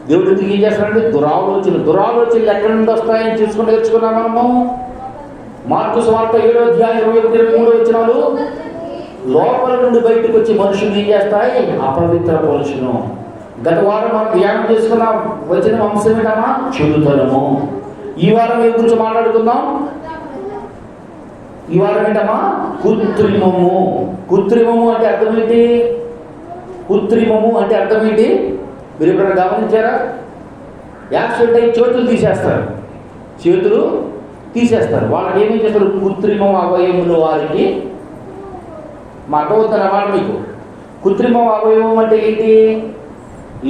Speaker 1: దేవుడు ఎందుకు ఏం చేస్తాడంటే దురాలోచనలు ఎక్కడి నుండి వస్తాయని నేర్చుకున్నాం మనము. మార్కు సువార్త 7వ అధ్యాయం 21-23 వచనాలు, లోపల నుండి బయటకు వచ్చి మనుషులు ఏం చేస్తాయి? అపవిత్ర పరుషును. గత వారం మనం ధ్యానం చేసుకున్న వచ్చిన అంశం ఏంటమ్మా? చెడుతనము. ఈ వారం ఏ గురించి మాట్లాడుకుందాం? ఈ వారం ఏంటమ్మా? కృత్రిమము అంటే అర్థం ఏంటి? మీరు ఎప్పుడైనా గమనించారా? యాక్సిడెంట్ అయ్యి చేతులు తీసేస్తారు. వాళ్ళకి ఏమేం చేస్తారు? కృత్రిమ అవయములు వారికి. మా అర్థమవుతారు అన్నమాట మీకు. కృత్రిమ అవయవం అంటే ఏంటి?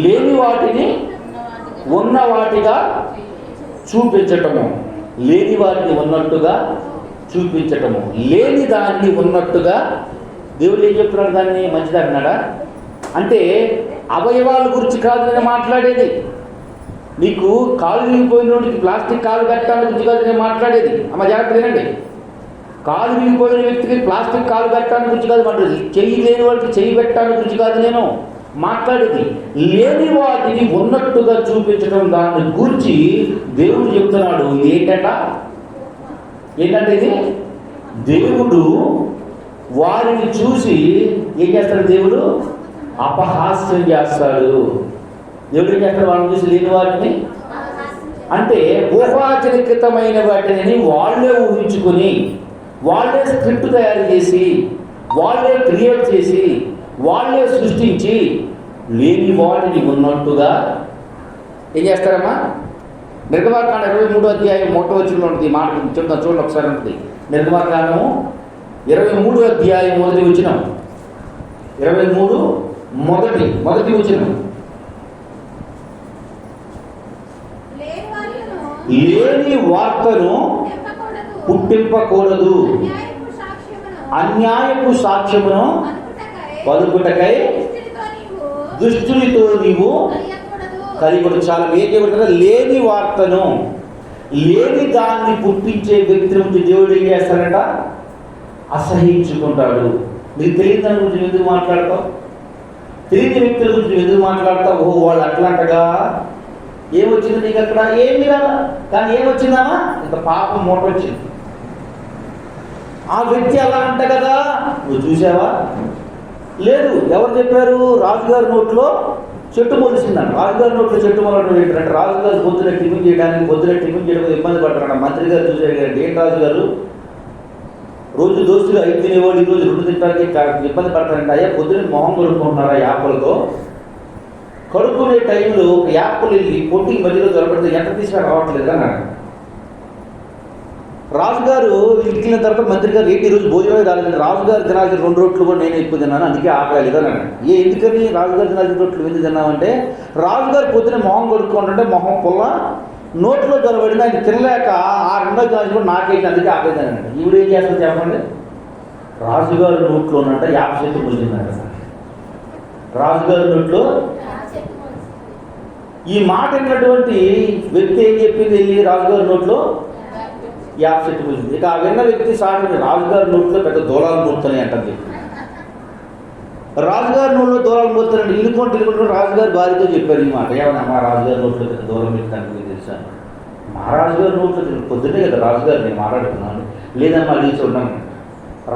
Speaker 1: లేని వాటిని ఉన్న వాటిగా చూపించటము. లేని వాటిని ఉన్నట్టుగా చూపించటము. లేని దాన్ని ఉన్నట్టుగా. దేవుడు ఏం చెప్తున్నాడు? దాన్ని మంచిది అన్నాడా? అంటే అవయవాల గురించి కాదు నేను మాట్లాడేది. నీకు కాలు విరిగిపోయినోడికి ప్లాస్టిక్ కాలు పెట్టాలని గురించి కాదు నేను మాట్లాడేది. అమ్మ జాగ్రత్త వినండి. కాలు విరిగిపోయిన వ్యక్తికి ప్లాస్టిక్ కాలు పెట్టాలని గురించి కాదు మాట్లాడేది. చెయ్యి లేని వాడికి చెయ్యి పెట్టాలని గురించి కాదు నేను మాట్లాడేది. లేని వాటిని ఉన్నట్టుగా చూపించడం, దాన్ని గురించి దేవుడు చెప్తున్నాడు. ఏంటంటే ఇది దేవుడు వారిని చూసి ఏం చేస్తాడు? దేవుడు అపహాస్యం చేస్తాడు. దేవుడు ఏం చేస్తాడు? వాళ్ళని చూసి లేని వాటిని అంటే ఊహాజనితమైన వాటిని వాళ్ళే ఊహించుకొని, వాళ్ళే స్క్రిప్ట్ తయారు చేసి, వాళ్ళే క్రియేట్ చేసి, వాళ్ళే సృష్టించి లేని వాటిని ఉన్నట్టుగా ఏం చేస్తారమ్మా? నిర్గమాకాండం 23వ అధ్యాయం 1వ వచనంలో ఉంటుంది. మాట చెప్తాను చూడండి ఒకసారి. ఉంటుంది నిర్గమాకాండము 23వ అధ్యాయం 1వ వచనం. 23 మొదటి వచనం. లేని వార్తను పుట్టింపకూడదు, అన్యాయపు సాక్ష్యమును పలుకుటకై దుష్టునితో నీవు కలిగొడు. చాలా ఏం చేయబడుతుందా? లేని వార్తను, లేని దాన్ని పుట్టించే వ్యక్తి నుంచి దేవుడు ఏం చేస్తాడంట? అసహించుకుంటాడు. నీకు తెలియని దాని గురించి ఎందుకు మాట్లాడతావు? తెలియని వ్యక్తుల గురించి ఎందుకు మాట్లాడతావు? ఓహో వాళ్ళు అట్లాంటగా, ఏమొచ్చింది నీకు అక్కడ? ఏమి రాదా, కానీ ఏమొచ్చిందమ్మా? ఇంత పాపం మూట వచ్చింది. ఆ వ్యక్తి అలా అంట కదా, నువ్వు చూసావా? లేదు. ఎవరు చెప్పారు? రాజుగారి నోట్లో చెట్టు మొలిసిందంట. రాజుగారి నోట్లో చెట్టు మొలడం ఏంటంటే, రాజుగారు పొద్దున టిఫిన్ చేయడానికి ఇబ్బంది పడతారంట. మంత్రి గారు చూసాడు కదా, ఏంటి రాజుగారు రోజు దోస్తులు 5 తినేవాడు, ఈరోజు 2 తినడానికి ఇబ్బంది పడతారంట. అయ్యా పొద్దున్న మొహం కడుక్కుంటున్నారా యాపలతో? కడుక్కునే టైంలో ఒక యాపలు వెళ్ళి పొట్టికి మధ్యలో దొరకడితే ఎంత తీసుకురా రావట్లేదు అన్నాడు. రాజుగారు ఇంటికి తర్వాత మంత్రి గారు ఏంటి ఈరోజు భోజనమే రాలేదండి, రాజుగారు తినాల్సిన 2 రొట్లు కూడా నేను ఎక్కువ తిన్నాను, అందుకే ఆకలేదు అన్నాడు. ఎందుకని రాజుగారు తినాల్సిన రొట్లు ఎందుకు తిన్నామంటే, రాజుగారు పొద్దున మొహం కొడుకుంటుంటే మొహం పుల్ల నోట్లో దొరబడింది, ఆయన తినలేక ఆ 2వ గ్లాసు కూడా నాకైతే అందుకే ఆకలేదు అన్నాడు. ఈవిడ ఏం చేస్తుంది చెప్పండి? రాజుగారి నోట్లో ఉన్నట్ట 50 చెట్లు మొలిచిందంట. రాజుగారి నోట్లో ఈ మాట విన్నటువంటి వ్యక్తి ఏం చెప్పింది? వెళ్ళి రాజుగారి నోట్లో 50 చెట్టు మొలిచింది. ఇక ఆ విన్న వ్యక్తి సాటి రాజుగారి నోట్లో పెద్ద దూలాలు మూర్తున్నాయి అంటుంది. రాజుగారి నోట్లో దూలాలు మూర్తున్నాడు. ఇల్లుకుంటూ రాజుగారి భార్యతో చెప్పారు ఈ మాట. ఏమన్నా మా రాజుగారి నోట్లో పెద్ద దూరం మీకు తెలుసాను? మా రాజుగారి నోట్లో పొద్దునే కదా రాజుగారు నేను మాట్లాడుతున్నాను. లేదమ్మా అది చూడడం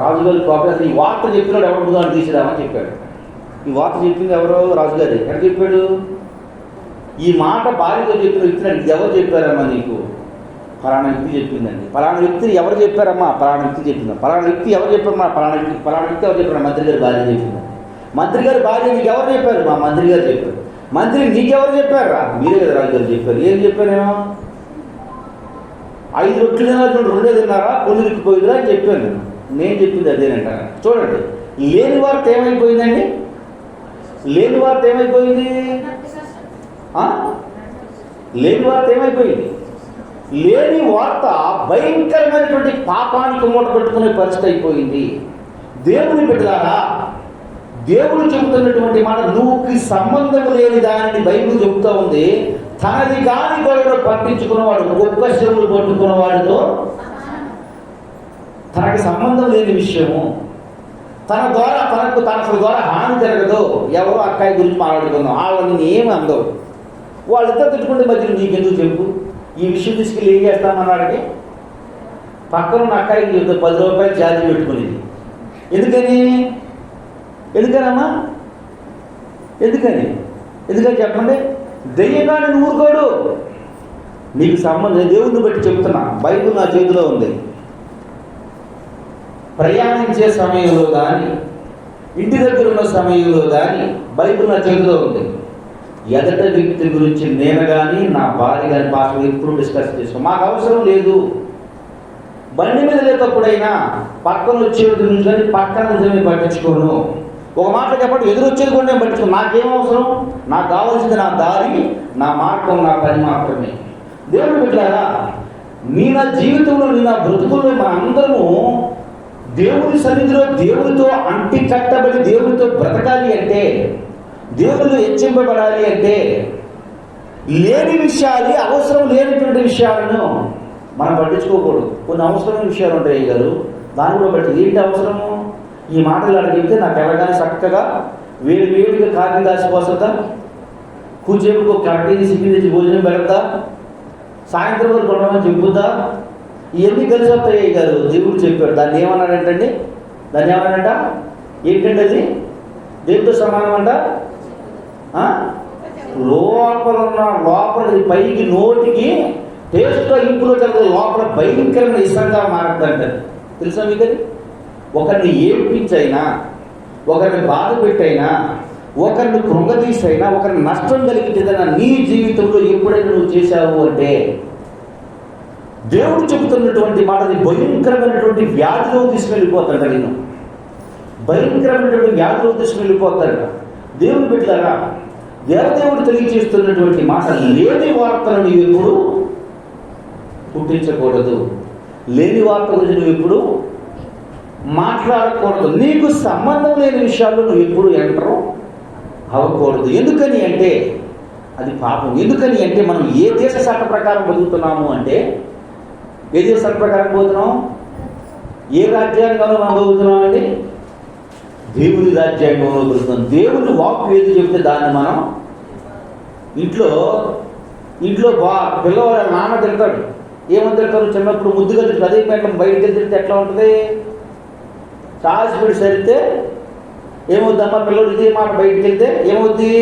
Speaker 1: రాజుగారి కోపం. ఈ వార్త చెప్పినాడు ఎవరు దాన్ని తీసిరామని చెప్పాడు. ఈ వార్త చెప్పింది ఎవరో? రాజుగారు. ఎక్కడ చెప్పాడు? ఈ మాట భార్యతో చెప్పిన వ్యక్తి ఎవరు చెప్పారమ్మా నీకు? ఫలానా వ్యక్తి చెప్పిందండి. ఫలానా వ్యక్తి ఎవరు చెప్పారమ్మా? ఫలానా వ్యక్తి చెప్పిందా? ఫలానా వ్యక్తి ఎవరు చెప్పారమ్మా? ఫలానా వ్యక్తి ఎవరు చెప్పారు? మంత్రి గారి భార్య చెప్పింది. మంత్రి గారి భార్య నీకు ఎవరు చెప్పారు? మా మంత్రి గారు చెప్పారు. మంత్రి నీకెవరు చెప్పారా? మీరే కదా రాజుగారు చెప్పారు. ఏం చెప్పానేమో 5 రొట్లు తిన్నారు, 2 తిన్నారా, పొల్లు ఇరుక్కుపోయిందిరా అని చెప్పాను. నేను చెప్పింది అదేనంట. చూడండి, లేని వార్త ఏమైపోయిందండి? లేని వార్త ఏమైపోయింది? లేని వార్త ఏమైపోయింది? లేని వార్త భయంకరమైనటువంటి పాపానికి మూట పెట్టుకునే పరిస్థితి అయిపోయింది. దేవుని బిడ్డలారా, దేవుడు చెబుతున్నటువంటి మాట, నువ్వుకి సంబంధం లేని దానిని బైబిల్ చెబుతూ ఉంది. తనది కాని గొడవ పట్టించుకున్నవాడు గొప్ప శవులు పట్టుకున్నవాడితో, తనకి సంబంధం లేని విషయము, తన ద్వారా హాని జరగదు. ఎవరో అక్కాయి గురించి మాట్లాడుకుందాం, వాళ్ళని ఏమి అందవు, వాళ్ళిద్దరు తిట్టుకుంటే మధ్యలో నీకెందుకు చెప్పు? ఈ విషయం తీసుకెళ్ళి ఏం చేస్తామన్నాడికి పక్కన ఉన్న అక్కాయికి చెప్తే 10 రూపాయలు ఛార్జీ పెట్టుకునేది. ఎందుకనమ్మా? ఎందుకని చెప్పండి? దెయ్యంగాని ఊరుకోడు. నీకు సంబంధం, దేవుడిని బట్టి చెప్తున్నా, బైబిల్ నా చేతిలో ఉంది. ప్రయాణించే సమయంలో కానీ, ఇంటి దగ్గర ఉన్న సమయంలో కానీ బైబిల్ నా చేతిలో ఉంది. ఎదట వ్యక్తి గురించి నేను కానీ నా భార్య కానీ పాస్టర్ ఎప్పుడు డిస్కస్ చేసుకో, మాకు అవసరం లేదు. బండి మీద లేటప్పుడైనా పక్కన వచ్చేది గురించి కానీ పక్కన నుంచి పట్టించుకోను. ఒక మాట చెప్పండి, ఎదురొచ్చేది కూడా నేను పట్టించుకోను. నాకేం అవసరం? నాకు కావాల్సింది నా దారి, నా మార్గం, నా పని మాత్రమే. దేవుడు బిడ్డలారా, నా జీవితంలో నా బ్రతుకుల్లో మన అందరము దేవుని సన్నిధిలో దేవునితో అంటి కట్టబడి దేవునితో బ్రతకాలి అంటే, దేవుళ్ళు హెచ్చింపబడాలి అంటే, లేని విషయాలు, అవసరం లేనటువంటి విషయాలను మనం పట్టించుకోకూడదు. కొన్ని అవసరమైన విషయాలు ఉంటాయి గారు, దాన్ని కూడా బట్టి ఏంటి అవసరము? ఈ మాటలు అలా చెప్తే నాకు ఎలాగానే చక్కగా వేడిగా కాఫీ కాసిపోతుందా, కూర్చేపుకు కరెక్ట్ సిగ్గి తెచ్చి భోజనం పెడతా, సాయంత్రం వరకు ఉండమని చెప్పుద్దా, ఇవన్నీ కలిసి వస్తాయి గారు. దేవుడు చెప్పాడు. దాన్ని ఏమన్నాడంటండి? దాన్ని ఏమన్నాడంట? ఏంటంటే అది దేవుడితో సమానం అంట. లోపల పైకి నోటికి టేస్ట్గా ఇంపులో కలుగుతుంది, లోపల భయంకరమైన ఇష్టంగా మారుతుందంట. తెలుసా మీకు అది? ఒకరిని ఏడ్పించైనా, ఒకరిని బాధ పెట్టైనా, ఒకరిని కృంగతీసైనా, ఒకరిని నష్టం కలిగించేదైనా నీ జీవితంలో ఎప్పుడైనా నువ్వు చేశావు అంటే, దేవుడు చెబుతున్నటువంటి మాటని భయంకరమైనటువంటి వ్యాధిలో తీసుకెళ్ళిపోతాడు. నేను భయంకరమైనటువంటి వ్యాధిలో తీసుకెళ్ళిపోతాడు. దేవుని బిడ్డలారా, దేవదేవుడు తెలియజేస్తున్నటువంటి మాట, లేని వార్తను నువ్వు ఎప్పుడు పుట్టించకూడదు. లేని వార్త గురించి నువ్వు ఎప్పుడు మాట్లాడకూడదు. నీకు సంబంధం లేని విషయాల్లో నువ్వు ఎప్పుడు ఎంటర్ అవ్వకూడదు. ఎందుకని అంటే అది పాపం. ఎందుకని అంటే మనం ఏ దేశ చట్ట ప్రకారం బతుకుతున్నాము అంటే, ఏ దేశ చట్ట ప్రకారం పోతున్నాం? ఏ రాజ్యాంగంలో మనం బతుకుతున్నాం అండి? దేవుని రాజ్యాంగంలో దొరుకుతుంది. దేవుని వాక్కు ఏది చెబితే దాన్ని మనం ఇంట్లో పిల్లవాడు నాన్న తిడతాడు. ఏమని తిడతారు? చిన్నప్పుడు ముద్దుగా తింటారు. అదే పెట్టడం బయటకు వెళ్తే ఎట్లా ఉంటుంది? చాసిపెట్టి సరితే ఏమవుద్దమ్మా? పిల్లలు ఇదే మాట బయటకు వెళ్తే ఏమవుద్ది?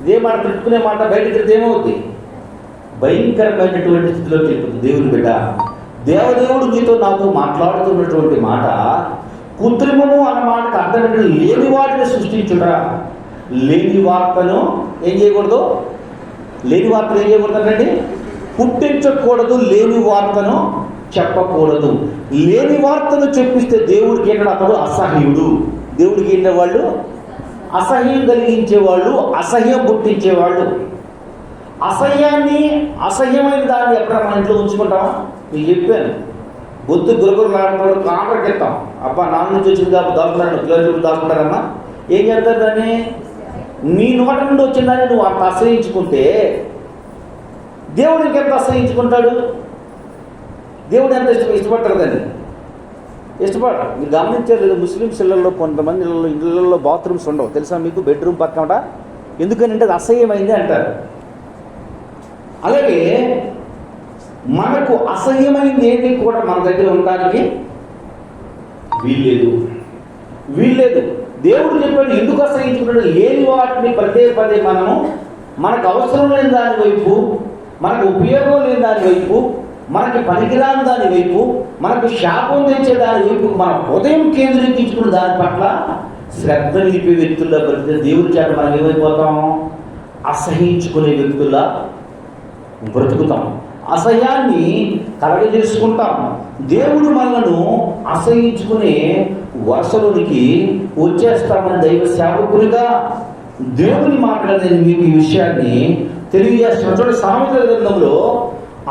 Speaker 1: ఇదే మాట తిట్టుకునే మాట బయటకు వెళ్తే ఏమవుద్ది? భయంకరమైనటువంటి స్థితిలోకి వెళ్ళిపోతుంది. దేవుని బిడ్డ, దేవదేవుడు నీతో నాతో మాట్లాడుతున్నటువంటి మాట కృత్రిమము అన్న మాటకు అర్థం ఏంటంటే లేని వాటిని సృష్టించురా. లేని వార్తను ఏం చేయకూడదు? లేని వార్తను ఏం చేయకూడదండి? పుట్టించకూడదు. లేని వార్తను చెప్పకూడదు. లేని వార్తను చెప్పిస్తే దేవుడికి ఏంటంటే అతడు అసహ్యుడు. దేవుడికి ఏంటంటే వాళ్ళు అసహ్యం కలిగించేవాళ్ళు, అసహ్యం పుట్టించేవాళ్ళు. అసహ్యమైన దాన్ని ఎక్కడ మన ఇంట్లో ఉంచుకుంటామా? నేను చెప్పాను, బొద్దు గురుగురులాడుతాడు కాంట్రాక్ట్ ఇస్తాం. అబ్బా నాన్న నుంచి వచ్చింది కాబట్టి దాచుకుంటాను, పిల్లలు దాచుకుంటారమ్మా. ఏం చేస్తారు దాన్ని? నీ నోట నుండి వచ్చిన దాన్ని నువ్వు అంత అసహించుకుంటే దేవుడికి ఎంత అసహించుకుంటాడు? దేవుడు ఎంత ఇష్టపడతారు దాన్ని? ఇష్టపడరు. మీరు గమనించారు లేదా? ముస్లిమ్స్ ఇళ్లలో కొంతమంది ఇళ్లలో బాత్రూమ్స్ ఉండవు తెలుసా మీకు? బెడ్రూమ్ పక్కన. ఎందుకనంటే అది అసహ్యమైంది అంటారు. అలాగే మనకు అసహ్యమైంది ఏంటి కూడా మన దగ్గర ఉండడానికి వీల్లేదు. దేవుడు చెప్పాడు ఎందుకు అసహించుకుంటాడు? లేని వాటిని పదే మనకు అవసరం లేని దాని వైపు, మనకు ఉపయోగం లేని దాని వైపు, మనకి పనికిరాని దాని వైపు, మనకు శాపం తెచ్చే దాని వైపు మన హృదయం కేంద్రీకరించుకున్న దాని పట్ల శ్రద్ధ నిలిపే వ్యక్తుల్లో పరిస్థితి దేవుడి చేత మనం ఏమైపోతాం? అసహించుకునే వ్యక్తుల్లా బ్రతుకుతాం. అసహ్యాన్ని కలగజేసుకుంటాం. దేవుడు మనలను అసహించుకునే వరుసలోనికి వచ్చేస్తామని దైవ సేవకులుగా దేవుని మాట్లాడే మీకు ఈ విషయాన్ని తెలియజేస్తున్నాం. చూడండి, సామెతల గ్రంథంలో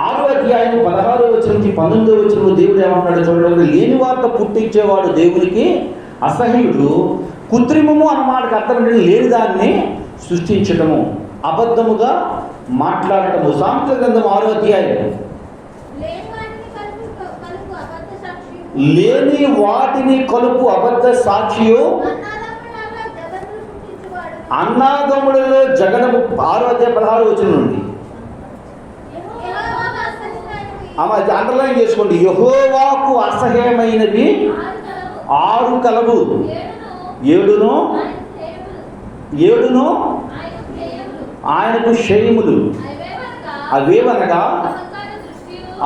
Speaker 1: 6వ అధ్యాయం 16వ వచనం నుంచి 19వ వచనంలో దేవుడు ఏమంటాడు చూడండి. లేని వార్త పుట్టించేవాడు దేవునికి అసహ్యుడు. కృత్రిమము అన్న మాటకు అర్థం ఏంటంటే లేని దాన్ని సృష్టించటము, అబద్ధముగా మాట్లాడటము. సామెతల గ్రంథం 6వ అధ్యాయం. లేని వాటిని కలుపు అబద్ధ సాక్షియు అన్నాదమ్ములలో జగడము. 6వ అధ్యాయం 16వ వచనం నుండి అండర్లైన్ చేసుకోండి. యెహోవాకు అసహ్యమైనవి 6 కలవు, ఏడును ఆయనకు క్షయములు. అవేవనగా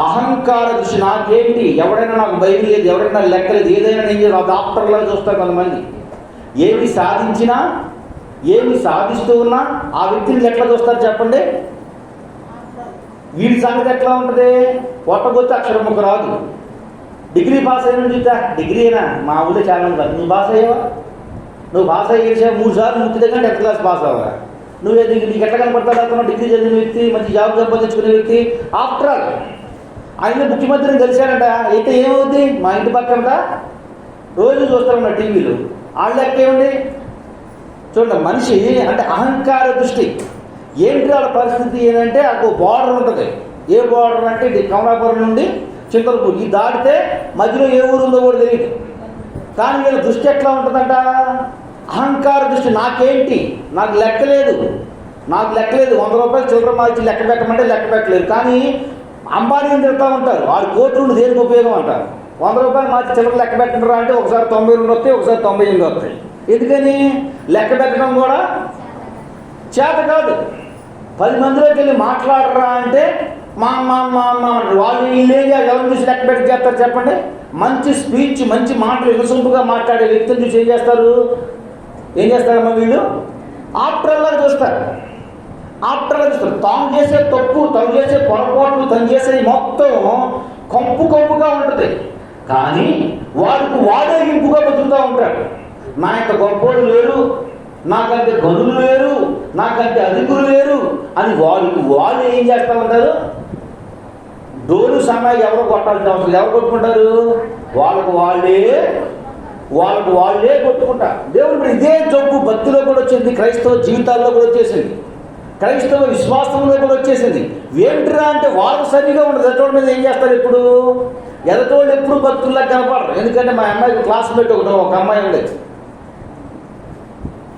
Speaker 1: అహంకార దృష్టి. నాకేంటి? ఎవడైనా నాకు బైబిల్ లేదు, ఎవరైనా లెక్కలేదు, ఏదైనా నేను డాక్టర్లా చూస్తారు కొంతమంది. ఏమి సాధించినా, ఏమి సాధిస్తూ ఉన్నా ఆ వ్యక్తిని ఎట్లా చూస్తారు చెప్పండి? వీడి సంగతి ఎట్లా ఉంటుంది? పొట్టగొచ్చి అక్షరం ముక్క రాదు. డిగ్రీ పాస్ అయిన చూద్దా, డిగ్రీ అయినా మా ఊళ్ళో చాలా మంది కాదు. నువ్వు పాస్ అయ్యావా? నువ్వు పాస్ అయ్యేసా 3 సార్లు ముక్తి దగ్గర 10th క్లాస్ పాస్ అవ్వరా? నీకు ఎట్లా కనపడతాడు? అతను డిగ్రీ చదివిన వ్యక్తి, మంచి జాబ్ సంపాదించుకునే వ్యక్తి. ఆఫ్టర్ ఆల్ ఆయన ముఖ్యమంత్రిని కలిశాడంట. అయితే ఏమవుద్ది? మా ఇంటి పక్కన రోజు చూస్తారన్న టీవీలో. వాళ్ళ లెక్క ఏముంది చూడండి. మనిషి అంటే అహంకార దృష్టి. ఏంటి వాళ్ళ పరిస్థితి ఏంటంటే అక్కడ బార్డర్ ఉంటుంది. ఏ బార్డర్ అంటే ఇది కమలాపురం నుండి చింతలపూర్. ఇది దాటితే మధ్యలో ఏ ఊరు ఉందో కూడా తెలియదు. కానీ వీళ్ళ దృష్టి ఎట్లా ఉంటుందంట? అహంకార దృష్టి. నాకేంటి? నాకు లెక్కలేదు. 100 రూపాయలు చిల్లర మార్చి లెక్క పెట్టమంటే లెక్క పెట్టలేదు. కానీ అంబానీని తిడతా ఉంటారు. 6 కోట్లు దేనికి ఉపయోగం అంటారు. 100 రూపాయలు మార్చి చిల్లర లెక్క పెట్టరా అంటే ఒకసారి 92 వస్తాయి, ఒకసారి 98 వస్తాయి. ఎందుకని? లెక్క పెట్టడం కూడా చేత కాదు. 10 మందిలోకి వెళ్ళి మాట్లాడరా అంటే మా వాళ్ళు ఎవరిని చూసి లెక్క పెట్టి చేస్తారు చెప్పండి? మంచి స్పీచ్, మంచి మాటలు వినసొంపుగా మాట్లాడే వ్యక్తిని చూసి ఏం చేస్తారమ్మా వీళ్ళు? ఆఫ్టర్లా చూస్తారు. తాను చేసే తప్పు, తను చేసే పొరపాట్లు, తను చేసే మొత్తం కంపుగా ఉంటుంది. కానీ వాడే ఇంపుగా బతుకుతూ ఉంటాడు. నా యొక్క గొప్పలు లేరు, నాకంటే గనులు లేరు, నాకంటే అధికులు లేరు అని వాళ్ళు ఏం చేస్తూ ఉంటారు? డోలు సన్నాయి ఎవరు కొట్టాల్సిన అవసరం. ఎవరు కొట్టుకుంటారు? వాళ్ళకు వాళ్ళే కొట్టుకుంటారు. దేవుడు ఇదే జబ్బు భక్తిలో కూడా వచ్చింది, క్రైస్తవ జీవితాల్లో కూడా వచ్చేసింది, క్రైస్తవ విశ్వాసంలో కూడా వచ్చేసింది. ఏంటిరా అంటే వాళ్ళు సరిగా ఉండదు. ఎదటోళ్ళ మీద ఏం చేస్తారు? ఎదటోళ్ళు ఎప్పుడు భక్తుల్లా కనపడరు. ఎందుకంటే మా అమ్మాయికి క్లాస్మేట్ ఒక అమ్మాయి ఉండేది.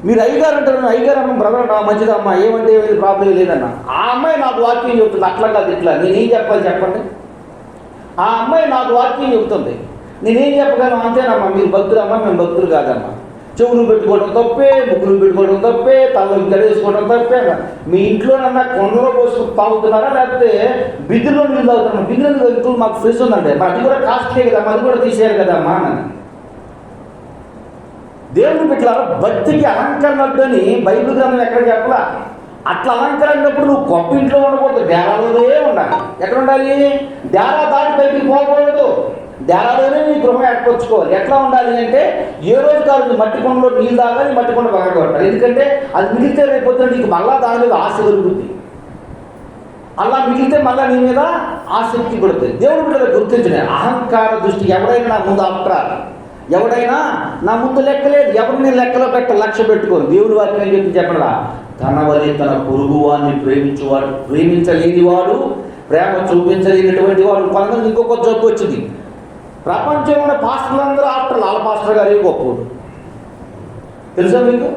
Speaker 1: మీరు అయ్యగారు అంటారు, అయ్యగారు అమ్మ బ్రదర్ అన్న మంచిదమ్మా, ఏమంటే ఏది ప్రాబ్లం లేదన్న. ఆ అమ్మాయి నాకు వాక్యం చెబుతుంది, అట్లా కాదు ఇట్లా. నేనేం చెప్పాలి చెప్పండి? ఆ అమ్మాయి నాకు వాక్యం చెబుతుంది, నేనేం చెప్పగలను? అంతేనమ్మా, మీరు భక్తులమ్మా, మేము భక్తులు కాదమ్మా. చెవులు పెట్టుకోవడం తప్పే, ముగ్గులు పెట్టుకోవడం తప్పే, తలలో గడేసుకోవడం తప్పే. మీ ఇంట్లోనన్నా కొండలో పోసుకు తాగుతున్నారా, లేకపోతే బిద్దులో నీళ్ళు తాగుతున్నా? బిద్దులో ఇంట్లో మాకు ఫ్రిడ్జ్ ఉందంటే, అది కూడా కాస్ట్లీ కదమ్మా, అది కూడా తీసేయాలి కదమ్మా అని. దేవుని బిడ్డలారా, భక్తికి అలంకరణ వద్దని బైబిల్ గ్రంథం ఎక్కడ చెప్పలా. అట్లా అలంకరణప్పుడు నువ్వు గొప్ప ఇంట్లో ఉండకూడదు, డేరాలోనే ఉండాలి. ఎక్కడ ఉండాలి? డేరా దాటి బయటికి పోకూడదు, డేరాలోనే నీ గృహం ఏర్పరచుకోవాలి. ఎట్లా ఉండాలి అంటే, ఏ రోజు కాదు మట్టి కొండలో నీళ్ళు తాగాలి, మట్టి కొండ బాగా కొట్టాలి. ఎందుకంటే అది మిగిలితే రేపు పొద్దున నీకు మళ్ళా దాని మీద ఆశ కలుగుతుంది. అలా మిగిలితే మళ్ళీ నీ మీద ఆసక్తి పడుతుంది. దేవుని బిడ్డలు గుర్తించిన అహంకార దృష్టి. ఎవరైనా నా ముందు అంటారు, ఎవడైనా నా ముందు లెక్కలేదు, ఎవరిని లెక్కలో లక్ష్య పెట్టుకోరు. దేవుని వాక్యం చెప్పి చెప్పడా, తన వలె తన పొరుగు వాడిని ప్రేమించేవాడు, ప్రేమించలేని వాడు, ప్రేమ చూపించలేనటువంటి వాడు. కొంతమంది ఇంకొక జబ్బు వచ్చింది. ప్రపంచంలో పాస్టర్లందరూ ఆఫ్టర్ వాళ్ళ పాస్టర్ గారే గొప్పడు. తెలుసా మీకు?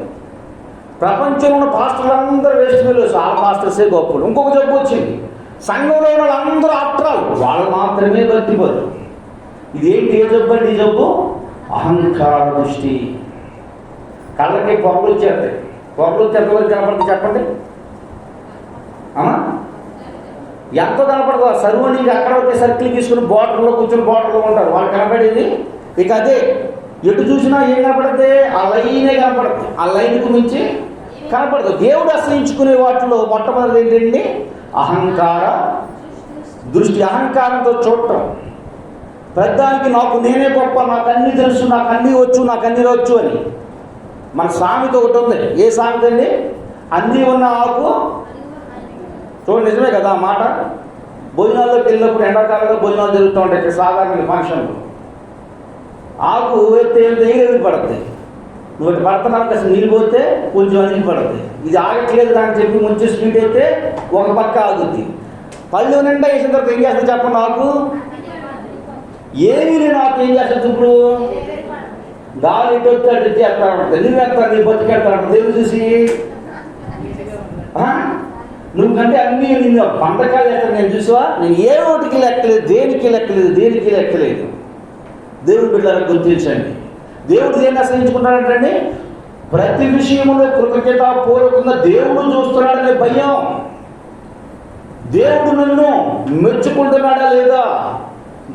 Speaker 1: ప్రపంచంలో పాస్టర్లందరూ వేస్ట్ ఫెలోస్, వాళ్ళ పాస్టర్సే గొప్పడు. ఇంకొక జబ్బు వచ్చింది, సంఘంలో ఉన్న వాళ్ళందరూ ఆఫ్టర్ వాళ్ళు మాత్రమే బతిపోరు. ఇదేంటి? ఏ జబ్బు అండి? ఈ జబ్బు అహంకార దృష్టి. కళ్ళకి పొగలు వచ్చేస్తాయి. పొగలు ఎంతవరకు కనపడుతుంది చెప్పండి? ఎంతో కనపడదు. సర్వనికి అక్కడ ఒకే సర్కిల్ తీసుకుని బోర్డర్లో కూర్చొని బోర్డర్లో ఉంటారు, వాళ్ళు కనపడేది ఇక అదే. ఎటు చూసినా ఏం కనపడితే ఆ లైనే కనపడుతుంది, ఆ లైన్కు మించి కనపడదు. దేవుడు అసహించుకునే వాటిలో మొట్టమొదటి ఏంటండి? అహంకార దృష్టి. అహంకారంతో చూడటం, పెద్దానికి నాకు నేనే గొప్ప, నాకు అన్నీ తెలుసు, నాకు అన్నీ వచ్చు, నాకు అన్నీ వచ్చు అని. మన సామెత ఒకటి ఉంది. ఏ సామెత అండి? అన్నీ ఉన్న ఆకు. చూడండి, నిజమే కదా ఆ మాట. భోజనాల్లోకి వెళ్ళినప్పుడు ఎండాకాలంలో భోజనాలు జరుగుతూ ఉంటాయి సాధారణ ఫంక్షన్లు. ఆకు ఎత్తే నీళ్ళు పడుతుంది. నువ్వు పడుతున్నావు కదా, నీళ్ళు పోతే కొంచెం నీళ్ళు పడుతుంది. ఇది ఆగట్లేదు అని చెప్పి ముంచి స్పీడ్ అయితే ఒక పక్క ఆగుద్ది. పళ్ళు నిండా వేసిన తర్వాత ఏం చేస్తుంది చెప్పండి? ఆకు ఏమీ నేను ఆకు ఏం చేస్తుంది? ఇప్పుడు గాలి ఇటు వచ్చి అటు చేస్తా ఉంటుంది. ఎందుకు వేస్తాను? నీ బతికెడతా ఉంటుంది. ఎందుకు చూసి నువ్వు కంటే అన్నీ నిన్ను పండకాలు వేస్తాను. నేను చూసావా, నేను ఏ ఒకటికి లెక్కలేదు, దేనికి లెక్కలేదు, దేనికి లెక్కలేదు. దేవుని బిడ్డలను గుర్తించండి. దేవుడు దేన్ని ఆశ్రయించుకుంటాడంటే, ప్రతి విషయంలో కృతజ్ఞత పూర్వకంగా దేవుడు చూస్తున్నాడనే భయం. దేవుడు నన్ను మెచ్చుకుంటున్నాడా లేదా,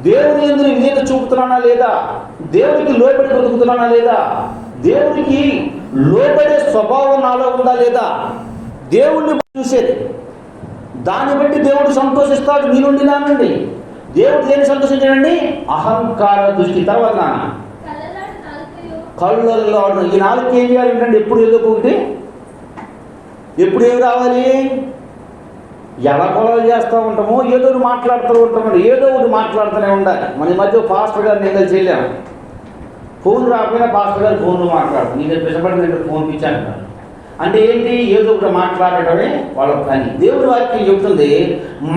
Speaker 1: దేవుని ఎందుకు విధేయత చూపుతున్నానా లేదా, దేవుడికి లోబడి బ్రతుకుతున్నానా లేదా, దేవుడికి లోబడే స్వభావం నాలో ఉందా లేదా, దేవుణ్ణి చూసేది. దాన్ని బట్టి దేవుడు సంతోషిస్తాడు, మీ నుండి నా నుండి. దేవుడు దేన్ని సంతోషించాడండి? అహంకార దృష్టి. తర్వాత కళ్ళల్లో ఈ నాలుగు ఏం చేయాలంటే, ఎప్పుడు ఏదో ఒకటి, ఎప్పుడు ఏం రావాలి? ఎలా కొలలు చేస్తూ ఉంటామో, ఏదో ఒకటి మాట్లాడుతూ ఉంటాము, ఏదో ఒకటి మాట్లాడుతూనే ఉండాలి. మన మధ్య పాస్టర్ గారు నేను కలిసి వెళ్ళాము. ఫోన్ రాకపోయినా పాస్టర్ గారు ఫోన్లో మాట్లాడుతాను. నేను పిచ్చబడి నేను ఫోన్ పిచ్చాను అంటే ఏంటి? ఏదో ఒకటి మాట్లాడటమే వాళ్ళ పని. దేవుడి వాక్యం చెబుతుంది,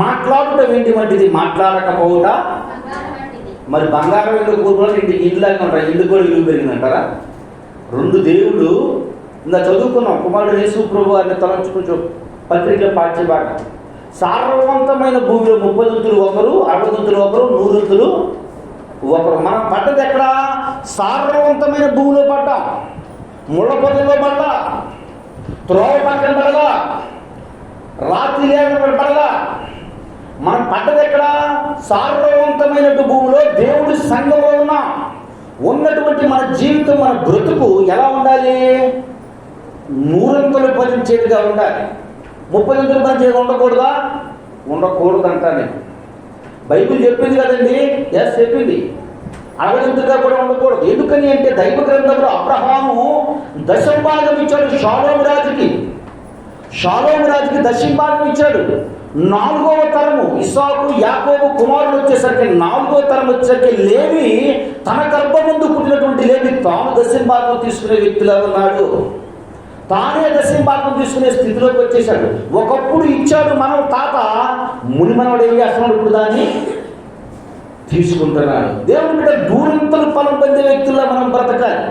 Speaker 1: మాట్లాడటం ఏంటి వంటిది, మాట్లాడకపోవుట మరి బంగారం ఎందుకు కూర్చోవాలి? ఇంటికి ఇంట్లాగే ఉంటారు, ఇంటికి కూడా ఇల్లు పెరిగిందంటారా? రెండు దేవుడు ఇందా చదువుకున్నాం. కుమారుడు యేసు ప్రభు వారిని తలంచుకుంటూ పత్రికలో పాఠ్యభాగం. సార్వవంతమైన భూమిలో 30 దుంతులు ఒకరు, 60 దుంతులు ఒకరు, 100 దుంతులు ఒకరు. మనం పడ్డది ఎక్కడ? సార్వవంతమైన భూమిలో పడ్డాం. ముళ్ళ పొదల్లో పడ్డా, త్రోవ పక్కన పడదా, రాత్రి లేకుండా పడదా. మనం పడ్డది ఎక్కడ? సార్వవంతమైన భూమిలో దేవుడి సంఘంలో ఉన్నాం. ఉన్నటువంటి మన జీవితం, మన బ్రతుకు ఎలా ఉండాలి? 100 ఫలించేదిగా ఉండాలి. 30 ఫలించేదిగా ఉండకూడదా? ఉండకూడదంటా నేను. బైబిల్ చెప్పింది కదండి. ఎస్ చెప్పింది. 60 కూడా ఉండకూడదు. ఎందుకని అంటే దైవ గ్రంథంలో అబ్రహాము దశంభాగం ఇచ్చాడు షాలోము రాజుకి. షాలోము రాజుకి దశంభాగం ఇచ్చాడు. 4వ తరము ఇస్సాకు యాకోబు కుమారుడు వచ్చేసరికి 4వ తరం వచ్చేసరికి లేవి, తన గర్భమందు పుట్టినటువంటి లేవి తాను దశంభాగం తీసుకునే వ్యక్తిలా ఉన్నాడు. తానే దశంభాగం తీసుకునే స్థితిలోకి వచ్చేసాడు. ఒకప్పుడు ఇచ్చాడు మనం తాత, ముని మనవాడు ఏం చేస్తున్నాడు? ఇప్పుడు దాన్ని తీసుకుంటున్నాడు. దేవుని బిడ్డ దూరంతలు ఫలం పొందే వ్యక్తుల్లో మనం బ్రతకాలి.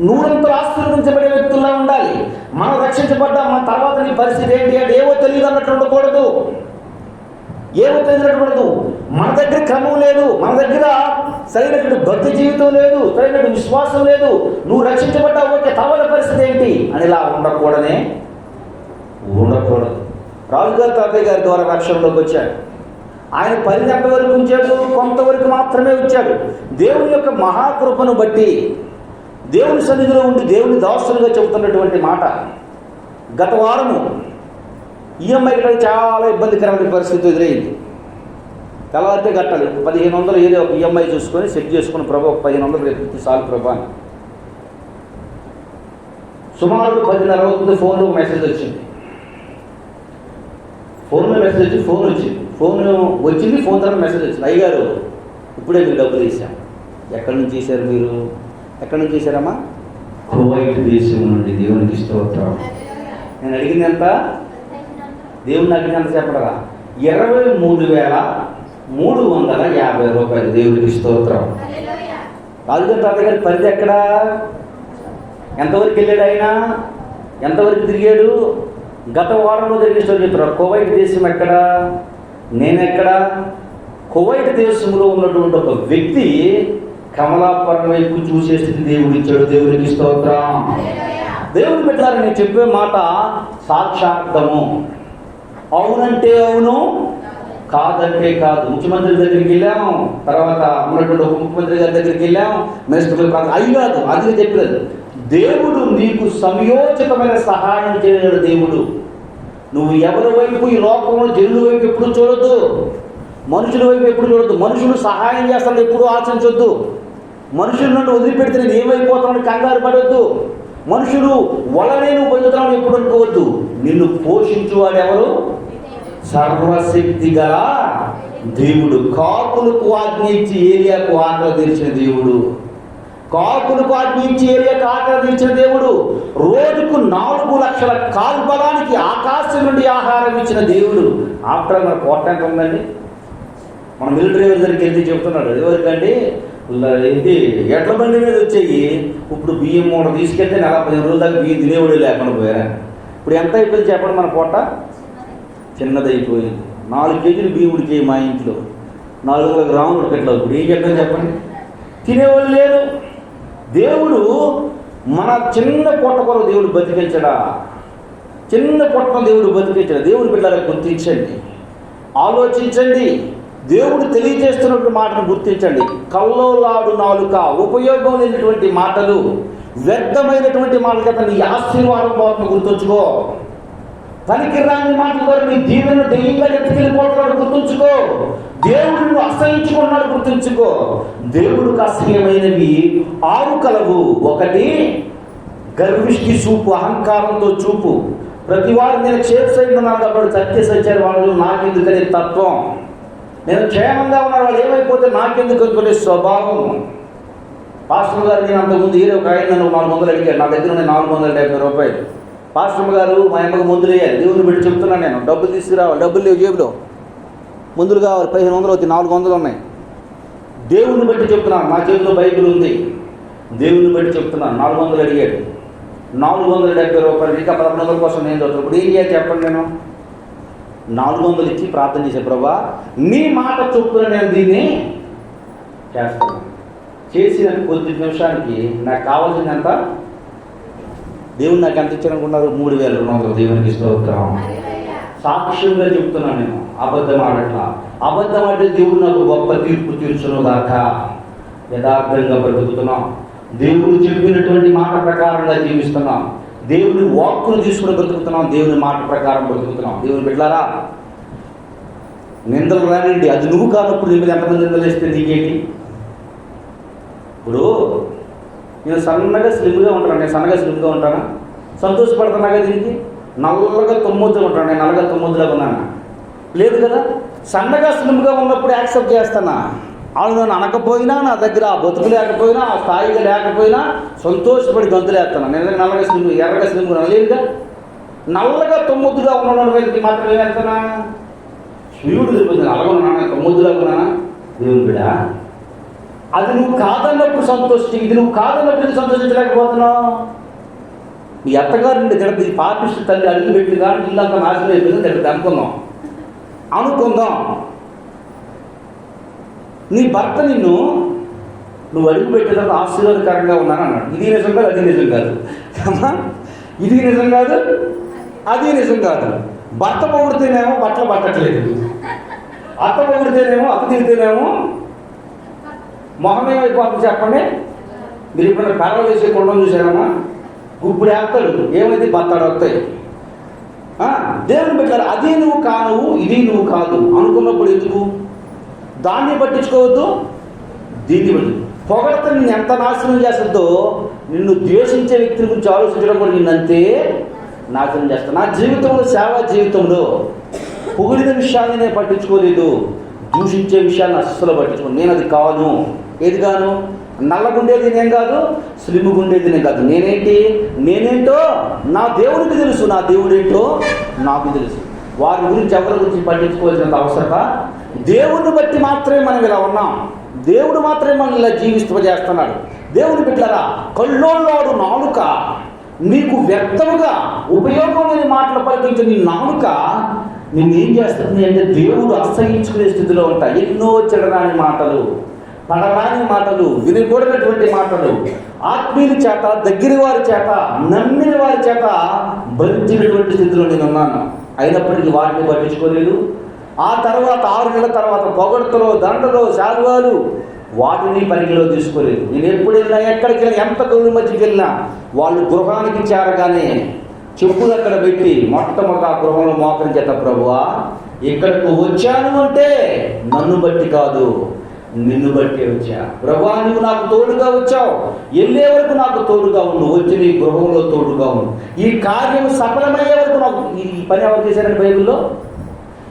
Speaker 1: నూరంతలు ఆశీర్వదించబడే వ్యక్తుల్లా ఉండాలి. మనం రక్షించబడ్డా మన తర్వాత నీ పరిస్థితి ఏంటి అంటే ఏవో తెలియదు అన్నట్టు ఉండకూడదు. ఏవో తెలియనట్టు మన దగ్గర క్రమం లేదు, మన దగ్గర సరైనటువంటి భక్తి జీవితం లేదు, సరైనటువంటి విశ్వాసం లేదు. నువ్వు రక్షించబడ్డా ఓకే, తర్వాత పరిస్థితి ఏంటి అని ఇలా ఉండకూడదు. రాజుగారు తాతయ్య గారి ద్వారా రక్షణలోకి వచ్చాడు. ఆయన 10 గంటల వరకు ఉంచాడు, కొంతవరకు మాత్రమే వచ్చాడు. దేవుని యొక్క మహాకృపను బట్టి దేవుని సన్నిధిలో ఉండి దేవుని దాసులుగా చెబుతున్నటువంటి మాట. గత వారము ఈఎంఐ చాలా ఇబ్బందికరమైన పరిస్థితి ఎదురైంది. తెల్లవారితే కట్టాలి, 1500 ఏదో ఒక ఈఎంఐ చూసుకొని సెట్ చేసుకుని ప్రభు ఒక 1500 ఎత్తి చాలు ప్రభా అని. సుమారు 10:30 అవుతుంది. ఫోన్లో మెసేజ్ వచ్చింది. ఫోన్ వచ్చింది. ఫోన్ తర్వాత మెసేజ్ వచ్చింది, అయ్యగారు ఇప్పుడే మీరు డబ్బులు వేసాం. ఎక్కడి నుంచి చేశారు మీరు? ఎక్కడి నుంచి చేశారమ్మా? కువైట్ దేశం నుండి. దేవునికి స్తోత్రం. నేను అడిగింది ఎంత? దేవుని అడిగిన ఎంత చెప్పడరా? 23,350 రూపాయలు. దేవునికి స్తోత్రం. రాజుగారి తాతయ్య గారి పరిధి ఎక్కడా? ఎంతవరకు వెళ్ళాడు ఆయన? ఎంతవరకు తిరిగాడు? గత వారంలో జరిగిన స్టోరీ చెప్తున్నారు. కువైట్ దేశం ఎక్కడ? నేనెక్కడ? కువైట్ దేశంలో ఉన్నటువంటి ఒక వ్యక్తి కమలాపురం వైపు చూసే స్థితి దేవుడు ఇచ్చాడు. దేవునికి స్తోత్రం. దేవుని పెట్టాలని నేను చెప్పే మాట సాక్షాత్కము. అవునంటే అవును, కాదంటే కాదు. ముఖ్యమంత్రి దగ్గరికి వెళ్ళాము, తర్వాత ఉన్నటువంటి ఒక ముఖ్యమంత్రి గారి దగ్గరికి వెళ్ళాము, మినిస్టర్ అవి కాదు. అది చెప్పలేదు. దేవుడు నీకు సమయోచితమైన సహాయం చేయగలడు. దేవుడు నువ్వు ఎవరి వైపు ఈ లోకంలో జనుల వైపు ఎప్పుడు చూడొద్దు, మనుషుల వైపు ఎప్పుడు చూడొద్దు. మనుషులు సహాయం చేస్తాను ఎప్పుడు ఆశించొద్దు. మనుషుల నుండి వదిలిపెడితే నేను ఏమైపోతానని కంగారు పడవద్దు. మనుషులు వలనే నువ్వు పొందుతావు ఎప్పుడు అనుకోవద్దు. నిన్ను పోషించువాడు ఎవరు? సర్వశక్తి గల దేవుడు. కాకులకు ఆజ్ఞ ఇచ్చి ఏలియాకు ఆకలి తీర్చిన దేవుడు. కాకులకు ఆజ్ఞ ఇచ్చి ఏలియాకు ఆకలి తీర్చిన దేవుడు. రోజుకు 4 లక్షల కాల్బలానికి ఆకాశం నుండి ఆహారం ఇచ్చిన దేవుడు. ఆఫ్టర్ మన కోట ఎంత ఉందండి? మన మిలిటరీ దగ్గరికి వెళ్తే చెప్తున్నాడు, ఎవరికండి ఏంటి ఎడ్ల బండి మీద వచ్చేయి. ఇప్పుడు బియ్యం మూట తీసుకెళ్తే 15 రోజుల దాకా బియ్యం తినేవాడు లేకుండా పోయారా. ఇప్పుడు ఎంత అయిపోయింది చెప్పండి? మన కోట చిన్నదైపోయింది. 4 కేజీలు బియ్యం ఉడికేయి మా ఇంట్లో, 400 గ్రాములు ఉడకట్లేదు. ఇప్పుడు ఏం చెప్పండి చెప్పండి? తినేవాళ్ళు లేరు. దేవుడు మన చిన్న పొట్ట కొరకు దేవుడు బతికించడా? చిన్న పొట్టను దేవుడు బతికించడా? దేవుడు బిడ్డలకు గుర్తించండి, ఆలోచించండి. దేవుడు తెలియజేస్తున్నటువంటి మాటను గుర్తించండి. కల్లోలాడు నాలుక, ఉపయోగం లేనటువంటి మాటలు, వ్యర్థమైనటువంటి మాటల చేత నీ ఆశీర్వాదం పోతున్న గుర్తుంచుకో. పనికిరాని మాటల ద్వారా నీ దీవెనను దెయ్యంగా ఎత్తుకెళ్ళిపోతున్నాడు గుర్తుంచుకో. దేవుడిని అసహించుకున్నాడు గుర్తుంచుకో. దేవుడికి అసహ్యమైనవి 6 కలవు. 1 గర్విష్టి చూపు, అహంకారంతో చూపు. ప్రతి వారు నేను క్షేమసైతున్నాను కాబట్టి సత్యసత్యారు వాళ్ళు నాకెందుకనే తత్వం. నేను క్షేమంగా ఉన్నాను వాళ్ళు ఏమైపోతే నాకెందుకు అనుకునే స్వభావం. పాస్టర్ గారు నేను అంతకుముందు ఏదో ఒక ఆయన నన్ను 400 అడిగాడు. నా దగ్గర ఉన్న 470 రూపాయలు. పాస్టర్ గారు మా అమ్మకు మందులు వేయాలి, దేవుని పెట్టి చెప్తున్నాను నేను, డబ్బులు తీసుకురావాలి, డబ్బులు లేవు జేబులో, మందులు కావాలి, 1500 అవుతాయి, 400 ఉన్నాయి. దేవుని బట్టి చెప్తున్నాను, మా జేబులో బైబిల్ ఉంది, దేవుని బట్టి చెప్తున్నాను. 400 అడిగాడు, 470 రూపాయలు. ఇంకా 1100 కోసం నేను చదువుతాను. ఇప్పుడు ఏం చేయాలి చెప్పండి? నేను 400 ఇచ్చి ప్రార్థన చేసే, ప్రభా నీ మాట చొప్పున నేను దీన్ని చేస్తాను. చేసిన కొద్ది నిమిషానికి నాకు కావాల్సిందంత దేవుడు నాకు ఎంత ఇచ్చారనుకున్నారు? 3200. దేవునికి స్తోత్రం. సాక్ష్యంగా చెప్తున్నాను నేను, అబద్ధం ఆడట్లా. అబద్ధం ఆడితే దేవుడు నాకు గొప్ప తీర్పు తీర్చును దాకా. యథార్థంగా బ్రతుకుతున్నాం, దేవుడు చెప్పినటువంటి మాట ప్రకారంగా జీవిస్తున్నాం, దేవుని వాక్కును తీసుకుని బ్రతుకుతున్నాం, దేవుని మాట ప్రకారం బ్రతుకుతున్నాం. దేవుని బిడ్డలారా, నిందలు రానండి, అది నువ్వు కానప్పుడు నీ మీద ఎంతమంది నిందలు వేస్తే నీకేంటి? ఇప్పుడు నేను సన్నగా స్లిమ్గా ఉంటాను, నేను సన్నగా స్లిమ్గా ఉంటానా? సంతోషపడుతున్నా కదా దీనికి? నల్లగా తొమ్మిదిగా ఉంటాను, నేను నల్లగా 9లాగా ఉన్నాను లేదు కదా? సన్నగా స్లిమ్గా ఉన్నప్పుడు యాక్సెప్ట్ చేస్తానా? వాళ్ళు నన్ను అనకపోయినా, నా దగ్గర ఆ బతుకు లేకపోయినా, ఆ స్థాయిగా లేకపోయినా సంతోషపడి గంతులేస్తాను. నేను నల్లగా స్లిమ్, ఎర్రగా స్లిమ్గా లేదుగా. నల్లగా 9గా ఉన్న వ్యక్తి మాత్రం ఏమేస్తానా? శివుడు తెలిపోతుంది, నల్లగా ఉన్నానా, 9లాగా ఉన్నానా? దేవుని బిడ్డ, అది నువ్వు కాదన్నప్పుడు సంతోషించి, ఇది నువ్వు కాదన్నప్పుడు సంతోషించలేకపోతున్నావు. నీ అత్తగారిని తిడది, పాపిష్టి తల్లి అడుగు పెట్టి కానీ ఇల్లంతా నాశనం అయిపోయింది తిడది అనుకుందాం. నీ భర్త నువ్వు అడుగు పెట్టేటప్పుడు ఆశీర్వాదకరంగా ఉన్నాను అన్నాడు. ఇది నిజం కాదు, అది నిజం కాదు. ఇది నిజం కాదు, అది నిజం కాదు. భర్త పొగిడితేనేమో బట్టలు పట్టట్లేదు, అత్త పొగిడితేనేమో అత్త తిరిగితేనేమో మొహం ఏమైపోతుంది చెప్పండి. మీరు ఇప్పుడు కర్రలు వేసే కొండలు చూసారమ్మా, ఇప్పుడు వేస్తాడు ఏమైతే బత్తాడు వస్తాయి. దేవుని పెట్టారు, అది నువ్వు కాను, ఇది నువ్వు కాదు అనుకున్నప్పుడు ఎందుకు దాన్ని పట్టించుకోవద్దు, దీన్ని బట్టి. పొగడత నిన్ను ఎంత నాశనం చేస్తుందో, నిన్ను ద్వేషించే వ్యక్తుల గురించి ఆలోచించడం కూడా నిన్నంతే నాశనం చేస్తాను. నా జీవితంలో, సేవా జీవితంలో పొగిడిన విషయాన్ని నేను పట్టించుకోలేదు, దూషించే విషయాన్ని అస్సలు పట్టించుకోను. నేను అది కాను. ఏది కాను? నల్లగుండేది నేను కాదు, స్లిమ్గుండేది నేను కాదు. నేనేంటో నా దేవుడికి తెలుసు, నా దేవుడేంటో నాకు తెలుసు. వారి గురించి ఎవరి గురించి పట్టించుకోవాల్సినంత అవసరత దేవుడిని బట్టి మాత్రమే మనం ఇలా ఉన్నాం. దేవుడు మాత్రమే మనం ఇలా జీవిస్తూ. దేవుని బిడ్డలారా, కల్లోళ్ళాడు నాలుక నీకు వ్యక్తముగా ఉపయోగం లేని మాటలు పలికించే నీ నాలుక నిన్నేం చేస్తుంది అంటే దేవుడు అసహించుకునే స్థితిలో ఉంటాయి. ఎన్నో చెడరాని మాటలు, పడరాని మాటలు, వినకూడనటువంటి మాటలు ఆత్మీయుల చేత, దగ్గర వారి చేత, నమ్మిన వారి చేత భరించినటువంటి స్థితిలో నేను ఉన్నాను. అయినప్పటికీ వాటిని పట్టించుకోలేదు. ఆ తర్వాత 6 నెలల తర్వాత పొగడ్తలో, దండలో, శాలువాలు వాటిని పరిగణలో తీసుకోలేదు. నేను ఎప్పుడు వెళ్ళినా, ఎక్కడికి వెళ్ళినా, ఎంత దూరం మధ్యకి వెళ్ళినా వాళ్ళు గృహానికి చేరగానే చెప్పులు అక్కడ పెట్టి మొట్టమొదటి ఆ గృహంలో మోకరించేట, ప్రభువా ఇక్కడికి వచ్చాను అంటే నన్ను బట్టి కాదు, నిన్ను బట్టి వచ్చా. ప్రభువా నువ్వు నాకు తోడుగా వచ్చావు, వెళ్ళే వరకు నాకు తోడుగా ఉండు, వచ్చి నీ గృహంలో తోడుగా ఉండు, ఈ కార్యం సఫలమయ్యే వరకు నాకు. ఈ పని ఎవరు చేశారండి బైబిల్లో?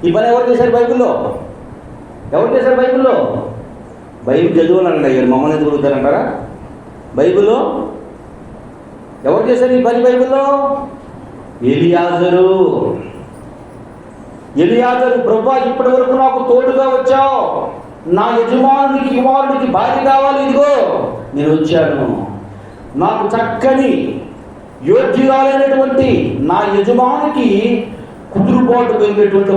Speaker 1: ఈ పని ఎవరు చేశారు బైబిల్లో? ఎవరు చేశారు బైబిల్లో? బైబిల్ చదువునండి అయ్యారు, మమ్మల్ని ఎందుకు అడుగుతారంటారా? బైబిల్లో ఎవరు చేశారు ఈ పని బైబిల్లో? ఎలియాజరు. ప్రభువా ఇప్పటి వరకు నాకు తోడుగా వచ్చావు, నా యజమానునికి కుమారుడికి భార్య కావాలి, ఇదిగో నేను వచ్చాను. నాకు చక్కని యోగ్యురాలైనటువంటి నా యజమానికి కుదురుబాటు కలిగినటువంటి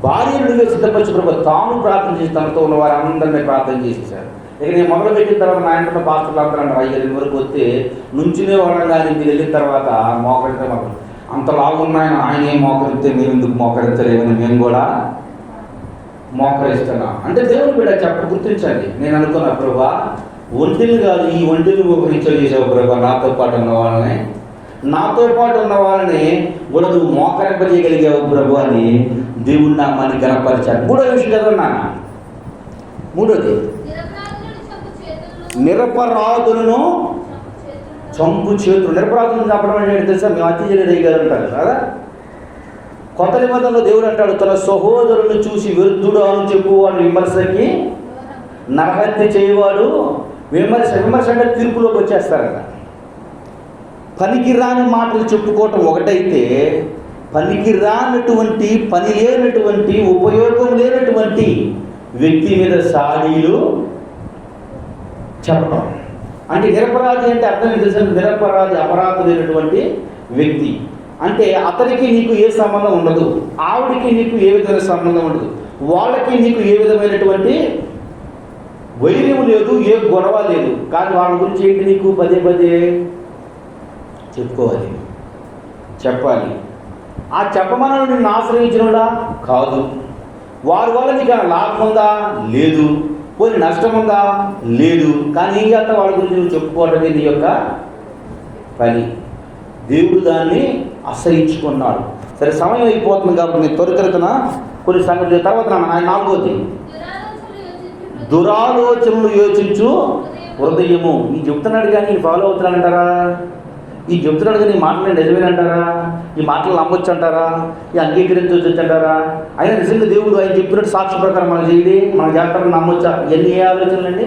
Speaker 1: భార్యను సిద్ధపరిచి ప్రభు తాను ప్రార్థన చేసి తనతో ఉన్న వారు అందరినీ ప్రార్థన చేసేసారు. ఇక నేను మొదలు పెట్టిన తర్వాత నా ఇంట్లో పాస్టర్లు అందరూ అంటారు, 5 వరకు వస్తే నుంచునే వాళ్ళం కానీ మీరు వెళ్ళిన తర్వాత మోకరిస్తే మాకు అంత లాగున్నాయని ఆయన ఏం మోకరిస్తే మీరు ఎందుకు మోకరించలేమని మేము కూడా మోకరిస్తున్నా అంటే దేవుని బిడ్డ గుర్తించండి. నేను అనుకున్నా, ప్రభా ఒంటిని కాదు, ఈ ఒంటిని మోకరించలు చేసావు ప్రభా, నాతో పాటు ఉన్న వాళ్ళని కూడా నువ్వు మోకరింపజేయగలిగావు ప్రభు అని దేవుడి నామాన్ని గణపరిచాడు. 3వ విషయం చదవన్నా. 3వది, నిరపరాధులను చంపు చేతులు. నిరపరాధులను చంపడం అంటే తెలుసా? మేము అత్యజనుడు గారు అంటారు కదా. కొత్త నిబంధనలో దేవుడు అంటాడు, తన సహోదరుని చూసి విరుద్ధుడు అని చెప్పువాడు విమర్శకి నరహత్య చేయవాడు. విమర్శ అంటే తీర్పులోకి వచ్చేస్తారట. పనికిరాని మాటలు చెప్పుకోవటం ఒకటైతే, పనికిరానటువంటి, పని లేనటువంటి, ఉపయోగం లేనటువంటి వ్యక్తి మీద సాడీలు చెప్పడం అంటే నిరపరాధి అంటే అర్థం తెలుసు. నిరపరాధి, అపరాధులైనటువంటి వ్యక్తి అంటే అతనికి నీకు ఏ సంబంధం ఉండదు, ఆవిడికి నీకు ఏ విధమైన సంబంధం ఉండదు, వాళ్ళకి నీకు ఏ విధమైనటువంటి వైర్యం లేదు, ఏ గొడవ లేదు. కానీ వాళ్ళ గురించి ఏంటి నీకు పదే చెప్పుకోవాలి, చెప్పాలి. ఆ చెప్పమని నిన్ను ఆశ్రయించినోడా కాదు. వారి వల్ల నీకు లాభం ఉందా? లేదు. పోనీ నష్టం ఉందా? లేదు. కానీ ఏం చేస్తా? వాళ్ళ గురించి నువ్వు చెప్పుకోవటమే నీ యొక్క పని. దేవుడు దాన్ని అసహించుకున్నాడు. సరే, సమయం అయిపోతుంది కాబట్టి నేను త్వరితన కొన్ని సంగతులు తర్వాత ఆయన 4వది, దురాలోచనలు యోచించు హృదయము. ఈ చెప్తున్నాడు కానీ నేను ఫాలో అవుతున్నానంటారా? ఈ చెప్తున్నాడు కానీ ఈ మాటలు నిజమేనంటారా? ఈ మాటలు నమ్మొచ్చు అంటారా? ఈ అంగీకరించవచ్చు అంటారా? అయినా నిజంగా దేవుడు ఆయన చెప్తున్నట్టు సాక్షి ప్రకారం మనం చేయడి, మనం చేస్తారని నమ్మొచ్చా? ఇవన్నీ ఏ ఆలోచనలు అండి?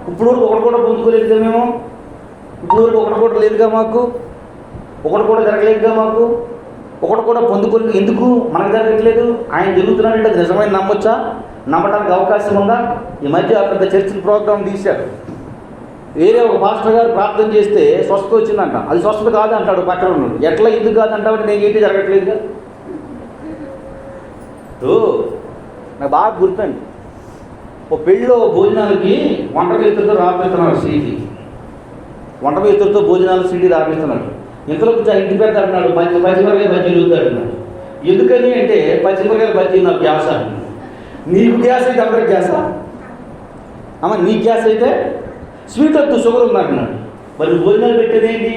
Speaker 1: ఇప్పుడు వరకు ఒకటి కూడా పొందుకోలేదుగా మేము, ఇప్పుడు వరకు ఒకటి కూడా లేదుగా మాకు, ఒకటి కూడా జరగలేదుగా మాకు, ఒకటి కూడా పొందుకోలేదు. ఎందుకు మనకు జరగట్లేదు? ఆయన జరుగుతున్నాడంటే అది నిజమైన నమ్మొచ్చా? నమ్మడానికి అవకాశం ఉందా? ఈ మధ్య పెద్ద చర్చిల ప్రోగ్రాం తీశారు. వేరే ఒక పాస్టర్ గారు ప్రార్థన చేస్తే స్వస్థత వచ్చిందంట. అది స్వస్థత కాదు అంటాడు పక్కన ఉన్నాడు. ఎట్లా ఎందుకు కాదంటావు? నేను ఏంటి జరగట్లేదుగా. నాకు బాగా గుర్తండి, ఓ పెళ్ళిలో భోజనాలకి వంట మిత్రులతో రాపిస్తున్నారు సీటీ. వంట మిత్రులతో భోజనాలు సీటీ రాపిస్తున్నాడు. ఇంతలో కొంచెం ఇంటి పెద్ద అంటున్నాడు, పచ్చిమిరకాయ బజ్జీలు అన్నాడు. ఎందుకని అంటే పచ్చిమిరకాయ బజ్జీ నాకు గ్యాస్ అంటున్నాడు. నీకు గ్యాస్ అయితే అందరికి గ్యాసా? అమ్మ నీకు గ్యాస్ అయితే స్వీట్ వద్దు, షుగర్ ఉందంటున్నాడు. మరి నువ్వు భోజనాలు పెట్టేదేంటి?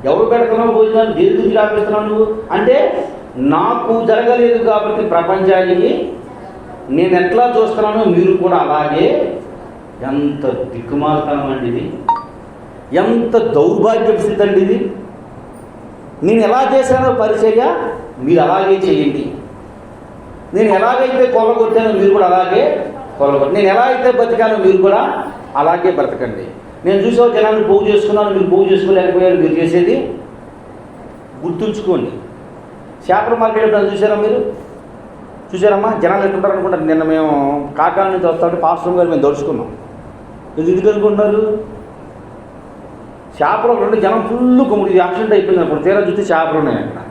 Speaker 1: ఎవరు పెడుతున్నావు భోజనాలు? దేని గురించి రాపిస్తున్నావు నువ్వు? అంటే నాకు జరగలేదు కాబట్టి ప్రపంచానికి నేను ఎట్లా చూస్తున్నానో మీరు కూడా అలాగే. ఎంత దిక్కుమాలతనం అండి ఇది, ఎంత దౌర్భాగ్య స్థితి అండి ఇది. నేను ఎలా చేశానో పరిచర్య మీరు అలాగే చేయండి. నేను ఎలాగైతే కొల్లగొట్టానో మీరు కూడా అలాగే కొల్లగొట్టి, నేను ఎలా అయితే బతికానో మీరు కూడా అలాగే బ్రతకండి. నేను చూసావు జనాన్ని పోగు చేసుకున్నాను, మీరు పోగు చేసుకోలేకపోయారు. మీరు చేసేది గుర్తుంచుకోండి. చేపల మార్కెట్ ఎప్పుడైనా చూసారా మీరు? చూసారమ్మా? జనాలు ఎట్లుంటారు అనుకుంటారు. నిన్న మేము కాకాల నుంచి వస్తుంటే పాస్టర్ గారు మేము దడుచుకున్నాం. ఎందుకు అనుకుంటున్నారు? చేపలు ఒకటి జనం ఫుల్ కొమ్ముడు యాక్సిడెంట్ అయిపోయింది అనుకోండి. తీరా చూస్తే చేపలు ఉన్నాయి అక్కడ.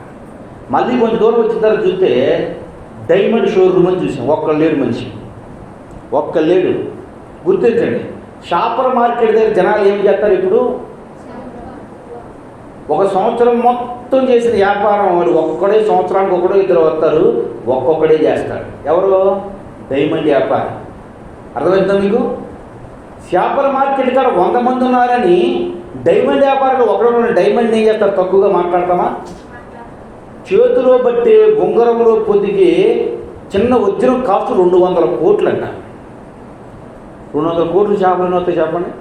Speaker 1: మళ్ళీ కొంచెం దూరం వచ్చిన తర్వాత చూస్తే డైమండ్ షోరూమ్ అని చూసాం. ఒక్కళ్ళు లేడు మనిషి, ఒక్కళ్ళు లేడు. గుర్తించండి, చేపల మార్కెట్ దగ్గర జనాలు ఏం చేస్తారు? ఇప్పుడు ఒక సంవత్సరం మొత్తం చేసిన వ్యాపారం వాడు ఒక్కడే, సంవత్సరానికి ఒకడో ఇద్దరు వస్తారు, ఒక్కొక్కడే చేస్తాడు. ఎవరు? డైమండ్ వ్యాపారం. అర్థమవుతుందా మీకు? చేపల మార్కెట్ కాడ 100 మంది ఉన్నారని డైమండ్ వ్యాపారంలో ఒకడు డైమండ్ ఏం చేస్తారు? తక్కువగా మాట్లాడతామా? చేతిలో బట్టే బొంగరంలో పొదిగి చిన్న వజ్రం కాస్ట్ 200 కోట్లు అంట. 200 కోట్లు చేపలు వస్తాయి చెప్పండి.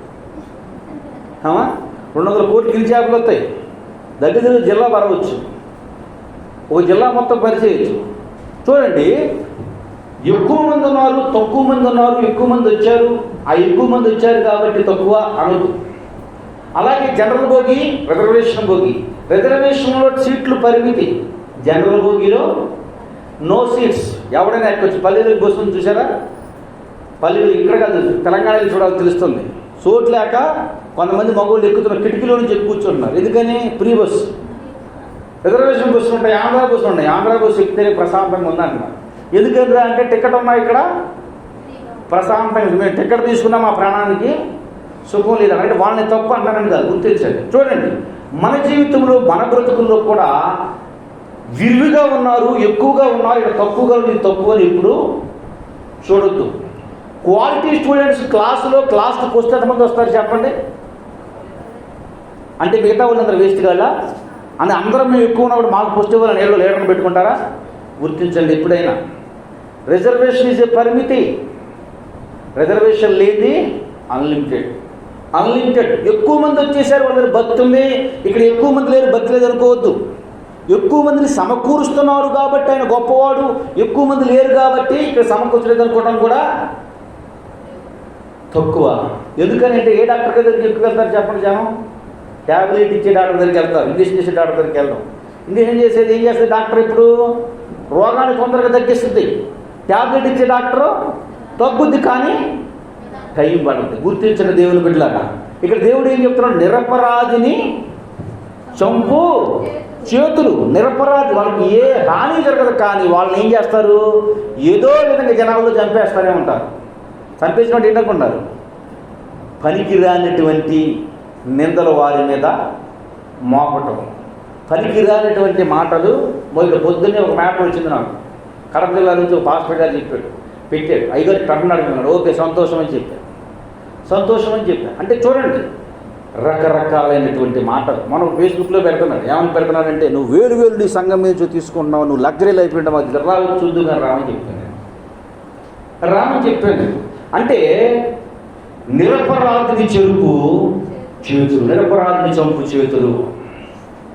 Speaker 1: 200 కోట్లు గిరి చేపలు వస్తాయి. దగ్గర జిల్లా పరవచ్చు, ఒక జిల్లా మొత్తం పరిచేయచ్చు. చూడండి, ఎక్కువ మంది ఉన్నారు, తక్కువ మంది ఉన్నారు, ఎక్కువ మంది వచ్చారు. ఆ ఎక్కువ మంది వచ్చారు కాబట్టి తక్కువ అనదు. అలాగే జనరల్ బోగి, రిజర్వేషన్ బోగి. రిజర్వేషన్లో సీట్లు పరిమితి, జనరల్ బోగిలో నో సీట్స్. ఎవడైనా ఎక్కొచ్చు. పల్లెలకు బస్సును చూసారా? పల్లెలు ఇక్కడ కాదు, తెలంగాణలో చూడాలి తెలుస్తుంది. చోటు లేక కొంతమంది మగవాళ్ళు ఎక్కుతున్నారు, కిటికీలో నుంచి ఎక్కువ కూర్చుంటున్నారు. ఎందుకని? Free bus. రిజర్వేషన్ బస్సులు ఉంటాయి, ఆంధ్ర బస్సులు ఉన్నాయి. ఆంధ్ర బస్సు ఎక్కితేనే ప్రశాంతంగా ఉందంటున్నారు. ఎందుకంటే అంటే టికెట్ ఉన్నాయి ఇక్కడ, ప్రశాంతంగా మేము టికెట్ తీసుకున్నాం, మా ప్రాణానికి సుఖం లేదు అంటే వాళ్ళని తప్పు అంటానని కాదు, గుర్తించండి. చూడండి, మన జీవితంలో మన బ్రతుకుల్లో కూడా విరివిగా ఉన్నారు, ఎక్కువగా ఉన్నారు. ఇక్కడ తక్కువగా ఉంది, తక్కువ అని ఇప్పుడు చూడొద్దు. క్వాలిటీ స్టూడెంట్స్ క్లాస్కి వస్తే ఎంతమంది వస్తారు చెప్పండి? అంటే మిగతా వాళ్ళందరూ వేస్ట్ కాదా? అని అందరం మేము ఎక్కువ ఉన్నప్పుడు మాకు పోస్ట్ ఇవ్వాలని ఏళ్ళు లీడర్ని పెట్టుకుంటారా? గుర్తించండి ఎప్పుడైనా. రిజర్వేషన్ ఈజ్ ఏ పరిమితి. రిజర్వేషన్ లేని అన్లిమిటెడ్. ఎక్కువ మంది వచ్చేసారు, వాళ్ళ దగ్గర బతుంది. ఇక్కడ ఎక్కువ మంది లేరు, బతి లేదు అనుకోవద్దు. ఎక్కువ మందిని సమకూరుస్తున్నారు కాబట్టి ఆయన గొప్పవాడు, ఎక్కువ మంది లేరు కాబట్టి ఇక్కడ సమకూర్చలేదు అనుకోవడం కూడా తక్కువ. ఎందుకనంటే ఏ డాక్టర్ దగ్గరికి ఎక్కువ వెళ్తారు చెప్పండి? జనం ట్యాబ్లెట్ ఇచ్చే డాక్టర్ దగ్గరికి వెళ్తారు, ఇంజక్షన్ చేసే డాక్టర్ దగ్గరికి వెళ్తాం. ఇంజక్షన్ చేసేది ఏం చేస్తుంది డాక్టర్? ఇప్పుడు రోగాన్ని తొందరగా తగ్గిస్తుంది. ట్యాబ్లెట్ ఇచ్చే డాక్టరు తగ్గుద్ది, కానీ టైం పడుతుంది. గుర్తించిన దేవుని బిడ్డలాగా ఇక్కడ దేవుడు ఏం చెప్తున్నాడు? నిరపరాధిని చంపు చేతులు. నిరపరాధి, వాళ్ళకి ఏ హాని జరగదు, కానీ వాళ్ళని ఏం చేస్తారు? ఏదో విధంగా జనాల్లో చంపేస్తూనే ఉంటారు. చంపేసినట్టు ఏంటనుకున్నారు? పనికి రానటువంటి నిందలు వారి మీద మోపటం, పనికి రానటువంటి మాటలు. మొదటి పొద్దున్నే ఒక మ్యాటర్ వచ్చింది నాకు, కడప జిల్లా నుంచి ఒక పాస్టర్ గారు పెట్టాడు. అయ్యగారు కట్టనాడు అన్నాడు. ఓకే, సంతోషం అని చెప్పాను. అంటే చూడండి, రకరకాలైనటువంటి మాటలు మనం ఫేస్బుక్లో పెడుతున్నాడు. ఏమని పెడుతున్నాడంటే, నువ్వు వేలు నీ సంఘం మీద తీసుకుంటున్నావు, నువ్వు లగ్జరీ లైఫ్ ఉంటావు, అది రావు చూద్దు కానీ రామని చెప్పాను. అంటే నిరపరాధిని చెరుపు చేతులు, నిరపరాధిని చంపు చేతులు.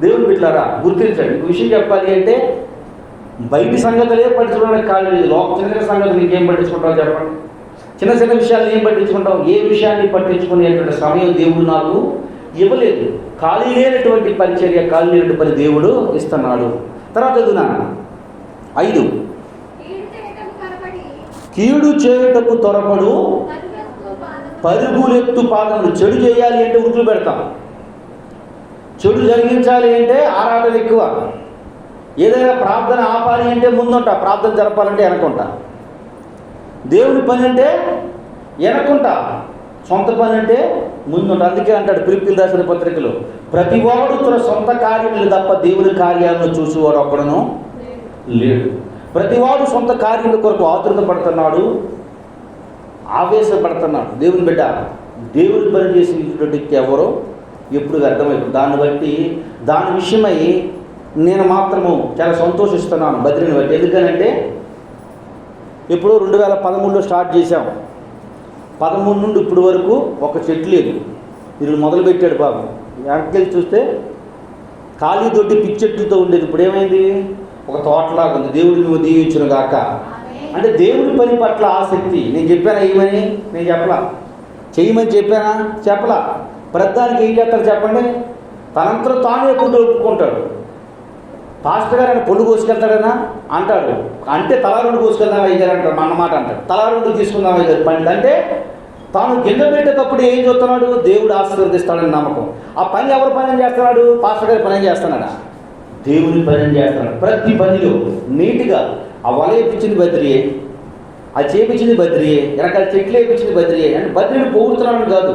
Speaker 1: దేవుని బిడ్డలారా గుర్తించండి. ఇంకో విషయం చెప్పాలి అంటే, బయటి సంగతులే పట్టించుకోవడానికి కాదు. చిన్న చిన్న సంగతులు నీకేం పట్టించుకుంటావు చెప్పండి? చిన్న చిన్న విషయాలు ఏం పట్టించుకుంటావు? ఏ విషయాన్ని పట్టించుకునేటువంటి సమయం దేవుడు నాకు ఇవ్వలేదు. ఖాళీ లేనటువంటి పరిచర్య, ఖాళీ లేనటువంటి పని దేవుడు ఇస్తున్నాడు. తర్వాత చదువునా 5. కీడు చేయుటకు త్వరపడు పరుగులెత్తు పాదములు. చెడు చేయాలి అంటే ఉరుకులు పెడతాం, చెడు జరిగించాలి అంటే ఆరాటం ఎక్కువ. ఏదైనా ప్రార్థన ఆపాలి అంటే ముందుంటా, ప్రార్థన జరపాలంటే వెనకుంటా. దేవుని పని అంటే వెనకుంటా, సొంత పని అంటే ముందుంటా. అందుకే అంటాడు ఫిలిప్పీయులకు రాసిన పత్రికలో, ప్రతివాడు తన సొంత కార్యములు తప్ప దేవుని కార్యాలను చూసేవాడు ఒక్కడును లేడు. ప్రతివాడు సొంత కార్యముల కొరకు ఆతృత పడుతున్నాడు, ఆవేశపడుతున్నాడు. దేవుని బిడ్డ, దేవుని పని చేసేటువంటి ఎవరో ఎప్పుడు వ్యర్థమైపోతుంది. దాన్ని బట్టి దాని విషయమై నేను మాత్రము చాలా సంతోషిస్తున్నాను బద్రిని బట్టి. ఎందుకనంటే ఇప్పుడు 2013లో స్టార్ట్ చేశాం. 13 నుండి ఇప్పుడు వరకు ఒక చెట్టు లేదు. వీళ్ళు మొదలుపెట్టాడు పాపం. వెనక్కి చూస్తే ఖాళీ దొడ్డి పిచ్చెట్లతో ఉండేది. ఇప్పుడు ఏమైంది? ఒక తోటలాగా ఉంది. దేవుడిని దీవించును గాక. అంటే దేవుడి పని పట్ల ఆసక్తి. నేను చెప్పానా ఏమని? నేను చెప్పలా. చేయమని చెప్పానా? చెప్పలా. ప్రధానికి ఏం చేస్తారు చెప్పండి? తనంతలో తాను ఎప్పుడు ఒప్పుకుంటాడు. పాస్టర్ గారు ఆయన పొళ్ళు కోసుకెళ్తాడనా అంటాడు. అంటే తలా 2 కోసుకెళ్దాం అయ్యారు అంటాడు. అన్నమాట అంటాడు. తలా 2 తీసుకుందాం అయ్యారు పని. అంటే తాను కింద పెట్టేటప్పుడు ఏం చూస్తున్నాడు? దేవుడు ఆశీర్వదిస్తాడని నమ్మకం. ఆ పని ఎవరు పని చేస్తున్నాడు? పాస్టర్ గారి పని చేస్తున్నాడా? దేవుని పని చేస్తున్నాడు. ప్రతి పనిలో నీట్గా ఆ వల వేయించింది బద్రియే, ఆ చేపించింది బద్రియే, వెనకాల చెట్లు వేయించింది బద్రియే. అంటే బద్రిని పొగుడుతున్నాడు కాదు.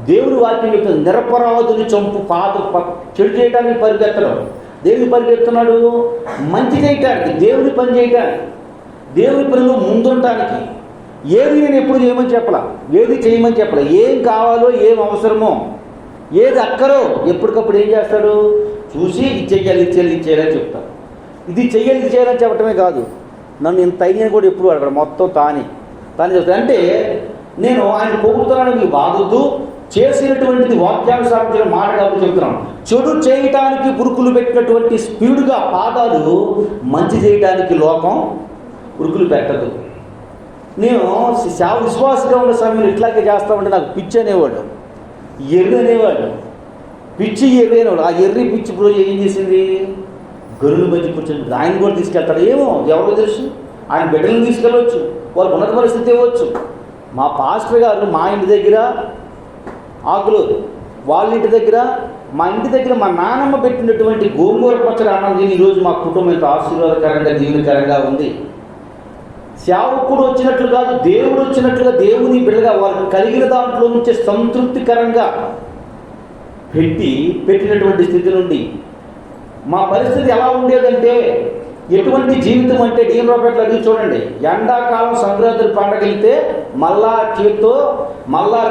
Speaker 1: దేవుని వాక్యం చెప్తుంది, నిరపరాధుని చంపు చెడు చేయడానికి పరిగెత్తడం. దేవుని పరిగెత్తున్నాడు మంచి చేయటానికి, దేవుని పని చేయటానికి, దేవుని పనిలో ముందుంటానికి. ఏది నేను ఎప్పుడు చేయమని చెప్పలా, ఏది చేయమని చెప్పలా. ఏం కావాలో, ఏం అవసరమో, ఏది అక్కరో ఎప్పటికప్పుడు ఏం చేస్తాడు? చూసి ఇచ్చేయాలి, ఇచ్చేయాలని చెప్తాడు. ఇది చెయ్యాలి, ఇది చేయాలని చెప్పటమే కాదు, నన్ను ఇంత అయ్యని కూడా ఎప్పుడు అడగడు. మొత్తం తానే చెప్తాను. అంటే నేను ఆయన పొగుడుతున్నాను, మీకు బాధొద్దు. చేసినటువంటిది వాక్యానుసారం మాట కాబట్టి చెప్తున్నాను. చెడు చేయటానికి పురుకులు పెట్టినటువంటి స్పీడుగా పాదాలు మంచి చేయటానికి లోకం పురుకులు పెట్టదు. నేను విశ్వాసంగా ఉన్న సమయంలో ఇట్లాగే చేస్తామంటే నాకు పిచ్చి అనేవాడు, ఎర్రి అనేవాడు. పిచ్చి ఎర్రి అనేవాడు. ఆ ఎర్రి పిచ్చి ఇప్పుడు ఏం చేసింది? గొర్రెలు మధ్య కూర్చొని ఆయన కూడా తీసుకెళ్తాడు. ఏమో ఎవరో తెలుసు. ఆయన బిడ్డలను తీసుకెళ్ళవచ్చు, వాళ్ళకు ఉన్నత పరిస్థితి ఇవ్వచ్చు. మా పాస్టర్ గారు మా ఇంటి దగ్గర ఆకులు, వాళ్ళ ఇంటి దగ్గర, మా ఇంటి దగ్గర మా నాన్నమ్మ పెట్టినటువంటి గోంగూర పచ్చడి అన్నది ఈరోజు మా కుటుంబం ఎంత ఆశీర్వాదకరంగా జీవనకరంగా ఉంది. సేవకుడు వచ్చినట్లు కాదు, దేవుడు వచ్చినట్లుగా దేవుని బిడ్డగా వారికి కలిగిన దాంట్లో నుంచి సంతృప్తికరంగా పెట్టినటువంటి స్థితి నుండి మా పరిస్థితి ఎలా ఉండేదంటే, ఎటువంటి జీవితం అంటే డీఎం రాబర్ట్లో అది చూడండి. ఎండాకాలం సంక్రాంతి పండగ వెళ్తే మళ్ళా చేత్తో మళ్ళా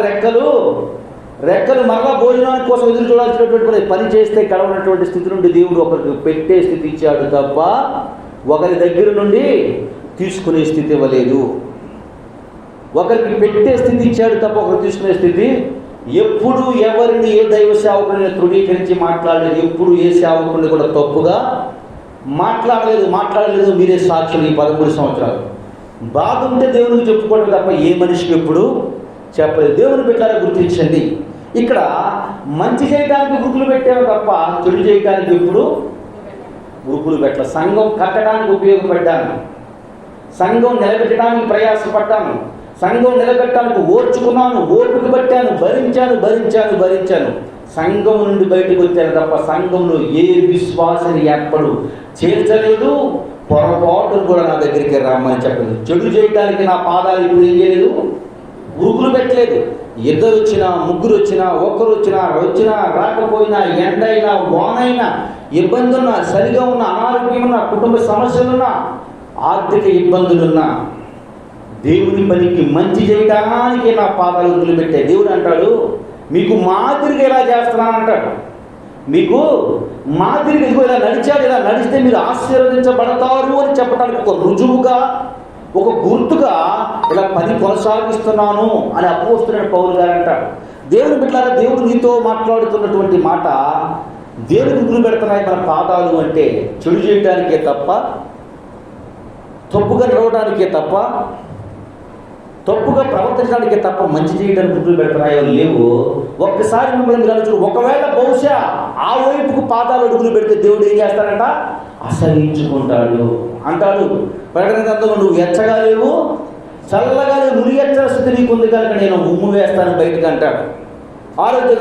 Speaker 1: రెక్కలు మళ్ళా భోజనానికి కోసం ఎదురు చూడాల్సినటువంటి పని చేస్తే కలవనటువంటి స్థితి నుండి దేవుడు ఒకరికి పెట్టే స్థితి ఇచ్చాడు తప్ప ఒకరి దగ్గర నుండి తీసుకునే స్థితి ఇవ్వలేదు. ఒకరికి పెట్టే స్థితి ఇచ్చాడు తప్ప ఒకరు తీసుకునే స్థితి. ఎప్పుడు ఎవరిని ఏ దైవ సేవకుడిని తృణీకరించి మాట్లాడలేదు. ఎప్పుడు ఏ సేవకుడిని కూడా తప్పుగా మాట్లాడలేదు. మీరే సాక్షులు. ఈ 13 సంవత్సరాలు బాధ ఉంటే దేవునికి చెప్పుకోవడం తప్ప ఏ మనిషికి ఎప్పుడు చెప్పలేదు. దేవుని పెట్టారా గుర్తించండి. ఇక్కడ మంచి చేయడానికి ఉరుకులు పెట్టాము తప్ప చెడు చేయడానికి ఎప్పుడు ఉరుకులు పెట్టాలి. సంఘం కట్టడానికి ఉపయోగపడ్డాను, సంఘం నిలబెట్టడానికి ప్రయాసపడ్డాను, సంఘం నిలబెట్టడానికి ఓర్చుకున్నాను, ఓర్పుకు పట్టాను, భరించాను. సంఘం నుండి బయటకు వచ్చాను తప్ప సంఘంలో ఏ విశ్వాసాన్ని ఎప్పుడు చేర్చలేదు. పొరపాటు కూడా నా దగ్గరికి రమ్మని చెప్పలేదు. చెడు చేయడానికి నా పాదాలు ఇప్పుడు ఏం చేయలేదు, ఉరుకులు పెట్టలేదు. 2 వచ్చినా, 3 వచ్చినా, 1 వచ్చినా రాకపోయినా, ఎండైనా, వానైనా, ఇబ్బంది ఉన్నా, సరిగా ఉన్న, అనారోగ్యం ఉన్నా, కుటుంబ సమస్యలున్నా, ఆర్థిక ఇబ్బందులున్నా, దేవుని పనికి మంచి చేయడానికి నా పాదాలు ఉరుకులు పెట్టాయి. దేవుడు అంటాడు, మీకు మాదిరిగా ఎలా చేస్తున్నాను అంటాడు. మీకు మాదిరిగా ఇలా నడిచాడు, ఇలా నడిస్తే మీరు ఆశీర్వదించబడతారు అని చెప్పడానికి ఒక రుజువుగా, ఒక గుర్తుగా ఇలా పని కొనసాగిస్తున్నాను అని అపోస్తలుడైన పౌలు గారు అంటాడు. దేవుని బిడ్డలారా, దేవుడు నీతో మాట్లాడుతున్నటువంటి మాట దేవుని ఉరుకులు పెడుతున్నాయి మన పాదాలు అంటే చెడు చేయడానికే తప్ప, తప్పుగా నడవడానికే తప్ప, తప్పుగా ప్రవర్తించడానికే తప్ప మంచి చేయడానికి ఉరుకులు పెడుతున్నాయో లేవు. ఒక్కసారి మిమ్మల్ని మీరు ఆలోచించు. ఒకవేళ బహుశా ఆ వైపుకు పాదాలు అడుగులు పెడితే దేవుడు ఏం చేస్తాడంట? అసహించుకుంటాడు అంటాడు. ప్రకటన గ్రంథంలో నువ్వు ఎచ్చగా లేవు, చల్లగాలి నురియచ్చల స్థితి నీకుంది కనుక నేను ఉమ్ము వేస్తాను బయటికి అంటాడు. ఆరోగ్య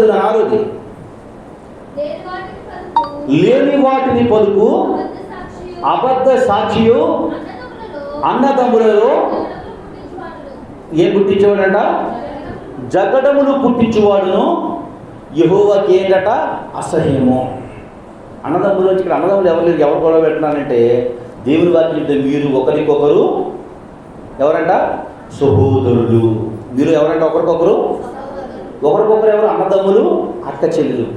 Speaker 1: లేని వాటిని పలుకు అబద్ధ సాక్షియు అన్నదమ్ములలో ఏం పుట్టించేవాడంట? జగడములు పుట్టించువాడును యెహోవాకి ఏంటట? అసహ్యము. అన్నదమ్ములు వచ్చి ఇక్కడ అన్నదమ్ములు ఎవరు గొడవ పెడుతున్నారంటే దేవుని వాక్యం మీరు ఒకరికొకరు ఎవరంట? సహోదరులు. మీరు ఎవరంట? ఒకరికొకరు ఎవరు? అన్నదమ్ములు, అక్క చెల్లెలు.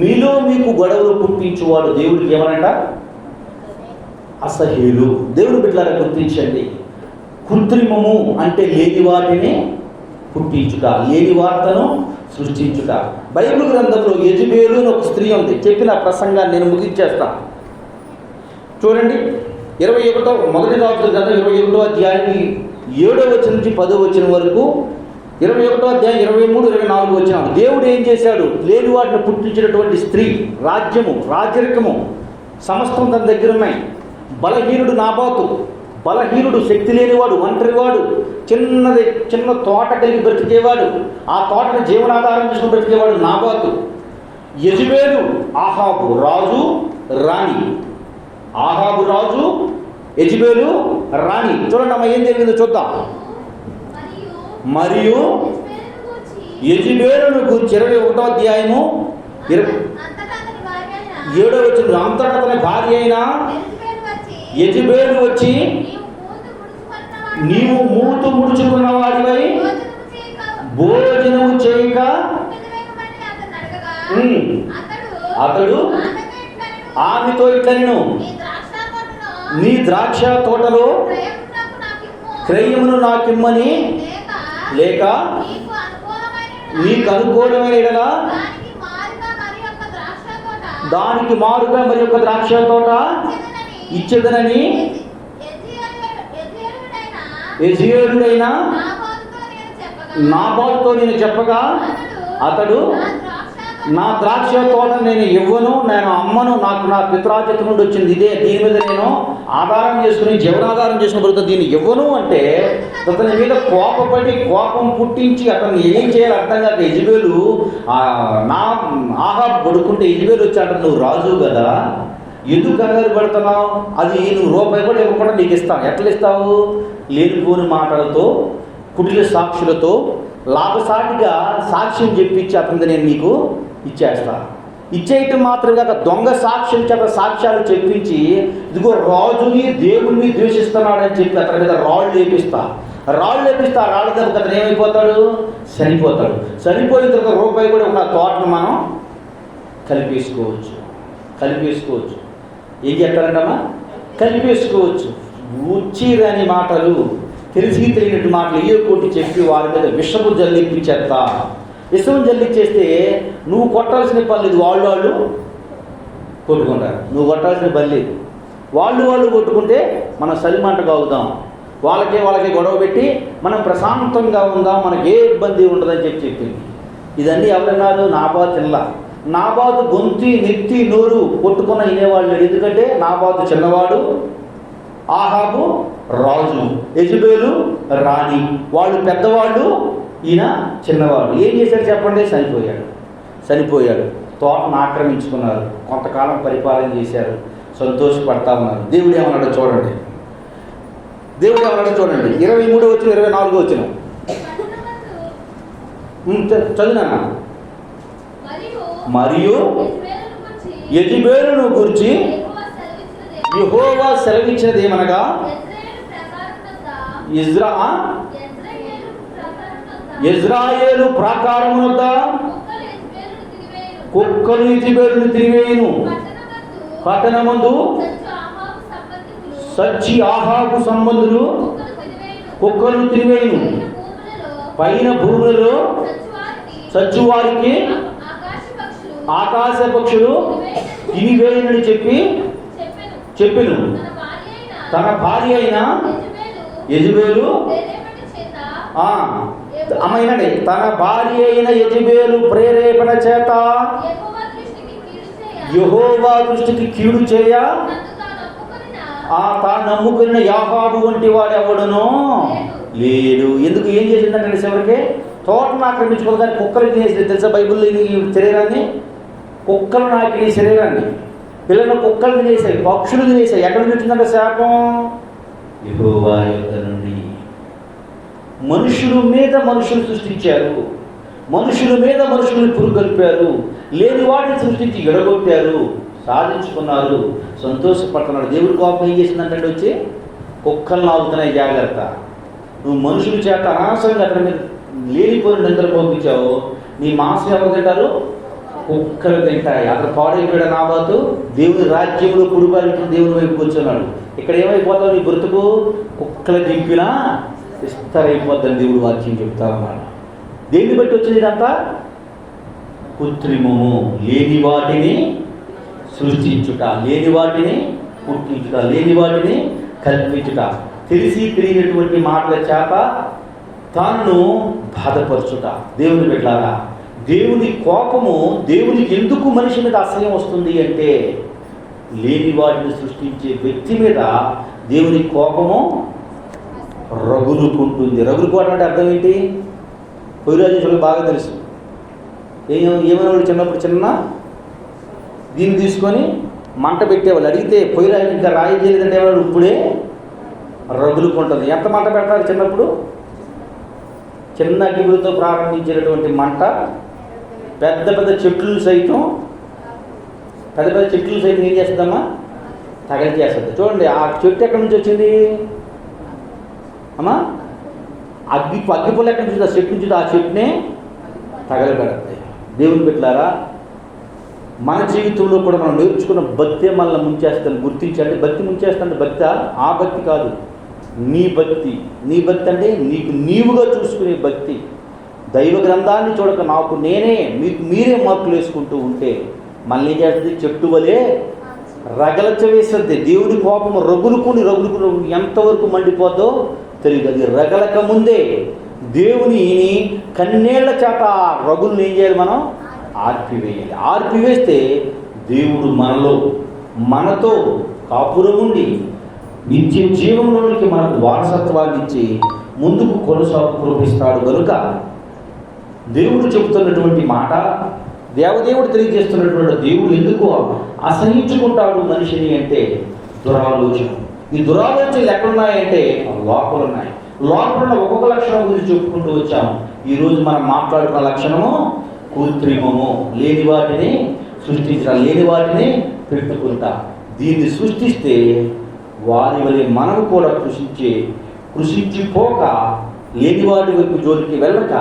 Speaker 1: మీలో మీకు గొడవలు పుట్టించువాడు దేవుడికి ఏమనంట? అసహ్యులు. దేవుని బిడ్డలారా గుర్తించండి. కృత్రిమము అంటే లేని వాటిని పుట్టించుట, లేని వార్తను సృష్టించుట. బైబిల్ గ్రంథంలో యెజబేలు అని ఒక స్త్రీ ఉంది. చెప్పిన ప్రసంగాన్ని నేను ముగించేస్తాను. చూడండి, 21 మొదటి రాజుల గ్రంథం 21వ అధ్యాయం 7వ వచనం నుంచి 10వ వచనం వరకు, 21వ అధ్యాయం 23, 24 వచనం. దేవుడు ఏం చేశాడు? లేని వాటిని పుట్టించినటువంటి స్త్రీ, రాజ్యము, రాజరికము సమస్తం తన దగ్గర ఉన్నాయి. బలహీనుడు నాబాతు, బలహీనుడు, శక్తి లేనివాడు, ఒంటరివాడు, చిన్న తోట కలిగి బ్రతికేవాడు, ఆ తోటను జీవనాధారం చేసుకుని బ్రతికేవాడు నాబాతు. యెజబేలు, ఆహాబు రాజు రాణి. ఆహాబు రాజు, యెజబేలు రాణి. చూడండి అమ్మ ఏం జరిగిందో చూద్దాం. మరియు యెజబేలును గురించి 21వ అధ్యాయము 7వ వచనం. అంతటా అతని భార్య అయిన యెజబేలు వచ్చి నీవు మూతు ముడుచుకున్న వాడివై భోజనము చేయక అతడు ఆమెతో ఇట్లనెను, నీ ద్రాక్ష తోటలో క్రయమును నాకిమ్మని, లేక నీకు అనుకూలమైన ఎడలా దానికి మారుగా మరి ఒక ద్రాక్ష తోట ఇచ్చేదనని యెజ్రెయేలుడైన నాబాతుతో నేను చెప్పగా అతడు నా ద్రాక్ష తోట నేను ఇవ్వను, నేను అమ్మను, నాకు నా పితరాజత నుండి వచ్చింది ఇదే, దీని మీద నేను ఆధారం చేసుకుని జీవనాధారం చేసుకుని బ్రతుకు, దీన్ని ఇవ్వను అంటే అతని మీద కోపం పుట్టించి అతను ఏం చేయాలి అర్థం కాక యెజబేలు నా ఆహాబు పడుకుంటే యెజబేలు వచ్చాడు, నువ్వు రాజు కదా, ఎందుకు కంగారు పడుతున్నావు? అది నువ్వు రూపాయి కూడా ఇవ్వకుండా నీకు ఇస్తాను. ఎట్లా ఇస్తావు? లేనిపోని మాటలతో, కుటిల సాక్షులతో, లాభసాటిగా సాక్ష్యం చెప్పించి అతనిది నేను నీకు ఇచ్చేస్తాను. ఇచ్చేయటం మాత్రం కాక దొంగ సాక్ష్యం చేత సాక్ష్యాలు చెప్పించి ఇదిగో రాజుని దేవుణ్ణి ద్వేషిస్తున్నాడని చెప్పి అతని మీద రాళ్ళు లేపిస్తా. రాళ్ళ దెబ్బ అతను ఏమైపోతాడు? చనిపోతాడు. చనిపోయిన తర్వాత రూపాయి కూడా ఉన్న తోటను మనం కలిపేసుకోవచ్చు. ఏం చెప్తారంటమ్మా? కలిపేసుకోవచ్చు. ఉచ్చిరని మాటలు, తెలిసి తెలియనట్టు మాటలు ఏ కొట్టి చెప్పి వారి మీద విషము జల్లించేస్తా. విషం జల్లించేస్తే నువ్వు కొట్టాల్సిన పని లేదు, వాళ్ళు కొట్టుకుంటారు. నువ్వు కొట్టాల్సిన పని లేదు, వాళ్ళు కొట్టుకుంటే మనం సలిమంట కాగుదాం. వాళ్ళకే గొడవ పెట్టి మనం ప్రశాంతంగా ఉందాం, మనకి ఏ ఇబ్బంది ఉండదని చెప్పింది. ఇదన్నీ ఎవరన్నారు? నాబాతు ఇల్లా. నాబాతు గొంతి నెత్తి నోరు కొట్టుకున్న వినేవాళ్ళు. ఎందుకంటే నాబాతు చిన్నవాడు, ఆహాబు రాజు, యెజబేలు రాణి. వాళ్ళు పెద్దవాళ్ళు, ఈయన చిన్నవాడు. ఏం చేశాడు చెప్పండి? చనిపోయాడు. తోటను ఆక్రమించుకున్నారు. కొంతకాలం పరిపాలన చేశారు, సంతోషపడతా ఉన్నారు. దేవుడు ఏమన్నాడో చూడండి. 23వ వచనం 24వ వచనం చదివినా. మరియు యెజబేలును గురించి యెహోవా సెలవిచ్చినది ఏమనగా, ఇజ్రాయేలు ప్రాకారమునొద్ద కుక్కలు యెజబేలును తిరివేయును, పట్టణమందు సచ్చి ఆహాబు సంబంధులు కుక్కలు తిరివేయును, పైన భూములలో సచ్చువారికి ఆకాశ పక్షులు తినివేయునని చెప్పెను. తన భార్య అయిన యెజబేలు అమ్మైనండి, తన భార్య అయిన యెజబేలు ప్రేరేపణ చేత యెహోవా దృష్టికి కీడు చేయ తాను నమ్ముకున్న యాహాబు వంటి వాడు ఎవడునో లేడు. ఎందుకు? ఏం చేసిందంటే చివరికి తోటను ఆక్రమించుకోవాలి. కానీ కుక్కలు తినేసి తెలుసా బైబిల్లో ఈ శరీరాన్ని? కుక్కలు నాకి ఈ శరీరాన్ని, పిల్లలు కుక్కలు తినేసాయి, పక్షులు తినేసాయి. ఎక్కడి నుంచి వచ్చిందంటే శాపం? యెహోవా యొద్ద నుండి. మనుషుల మీద మనుషులు సృష్టించారు, మనుషుల మీద మనుషులు పురుగొల్పారు, లేని వాటిని సృష్టించి ఎడగొట్టారు, సాధించుకున్నారు, సంతోషపడుతున్నారు. దేవుడి కోపం ఏం చేసిందంటే వచ్చి కుక్కలను ఆగుతున్నాయి, జాగ్రత్త. నువ్వు మనుషుల చేత అనవసరంగా అక్కడ మీద లేనిపోయిన నిద్ర పంపించావు, నీ మాంసం ఎవరు తింటారు? కుక్కలు తింటాయి. అక్కడ పాడైపోయాడు నాబాతు, దేవుని రాజ్యంలో కుడిపాలించిన దేవుని వైపు కూర్చున్నాడు. ఇక్కడ ఏమైపోతావు? నీ బ్రతుకు కుక్కలు దింపినా విస్తరైపోద్దని దేవుడు వాక్యం చెప్తా ఉన్నాడు. దేన్ని బట్టి వచ్చింది ఇదంతా? కృత్రిమము, లేని వాటిని సృష్టించుట, లేని వాటిని పుట్టించుట, లేని వాటిని కల్పించుట, తెలిసి తెలియనటువంటి మాటల చేత తాను బాధపరచుట. దేవుని బిడ్డలారా, దేవుని కోపము, దేవునికి ఎందుకు మనిషి మీద అసహ్యం వస్తుంది అంటే లేని వాటిని సృష్టించే వ్యక్తి మీద దేవుని కోపము రగులుకుంటుంది. రగులుకోవడం అంటే అర్థం ఏంటి? పొయ్యిరాజు బాగా తెలుసు. ఏమైనా చిన్నప్పుడు చిన్న దీన్ని తీసుకొని మంట పెట్టేవాళ్ళు. అడిగితే పొయ్యిరాజు ఇంకా రాయి చేయలేదంటే వాళ్ళు ఇప్పుడే రగులుకుంటుంది. ఎంత మంట పెడతారు చిన్నప్పుడు? చిన్న అగ్గిపులతో ప్రారంభించినటువంటి మంట పెద్ద పెద్ద చెట్లు సైతం ఏం చేస్తుందమ్మా? తగలి చేస్తుంది. చూడండి, ఆ చెట్టు ఎక్కడి నుంచి వచ్చింది అమ్మా? అగ్గిపుల్ల ఎక్కడి నుంచి? ఆ చెట్టు నుంచి. ఆ చెట్టునే తగలబెడతాయి. దేవుని బిడ్డలారా, మన జీవితంలో కూడా మనం నేర్చుకున్న భక్తే మనల్ని ముంచేస్తాను గుర్తించండి. భక్తి ముంచేస్తానంటే భక్తి ఆ భక్తి కాదు, నీ భక్తి. నీ భక్తి అంటే నీకు నీవుగా చూసుకునే భక్తి. దైవ గ్రంథాన్ని చూడక నాకు నేనే, మీకు మీరే మార్కులు వేసుకుంటూ ఉంటే మళ్ళీ ఏం చేస్తుంది? చెట్టు వలే రగలచ్చ వేస్తుంది. దేవుడి కోపము రగులుకుని ఎంతవరకు మండిపోద్దో తెలియదు. అది రగలక ముందే దేవుని కన్నేళ్ల చేత రగులను ఏం చేయాలి? మనం ఆర్పివేయాలి. ఆర్పివేస్తే దేవుడు మనతో కాపురం ఉండి నిత్య జీవంలోనికి మనకు వారసత్వాన్ని ఇచ్చి ముందుకు కొనసాగిస్తాడు. కనుక దేవుడు చెబుతున్నటువంటి మాట, దేవదేవుడు తెలియజేస్తున్నటువంటి దేవుడు ఎందుకు అసహించుకుంటాడు మనిషిని అంటే దురాలోచన. ఈ దురాలోచనలు ఎక్కడున్నాయంటే లోపల ఉన్నాయి. లోపల ఒక్కొక్క లక్షణం గురించి చెప్పుకుంటూ వచ్చాము. ఈరోజు మనం మాట్లాడుకున్న లక్షణము కృత్రిమము, లేని వాటిని సృష్టించడం, లేని వాటిని పెట్టుకుంటా. దీన్ని సృష్టిస్తే వారి వలె మనం కూడా కృషించిపోక లేని వాటి వైపు జోలికి వెళ్ళక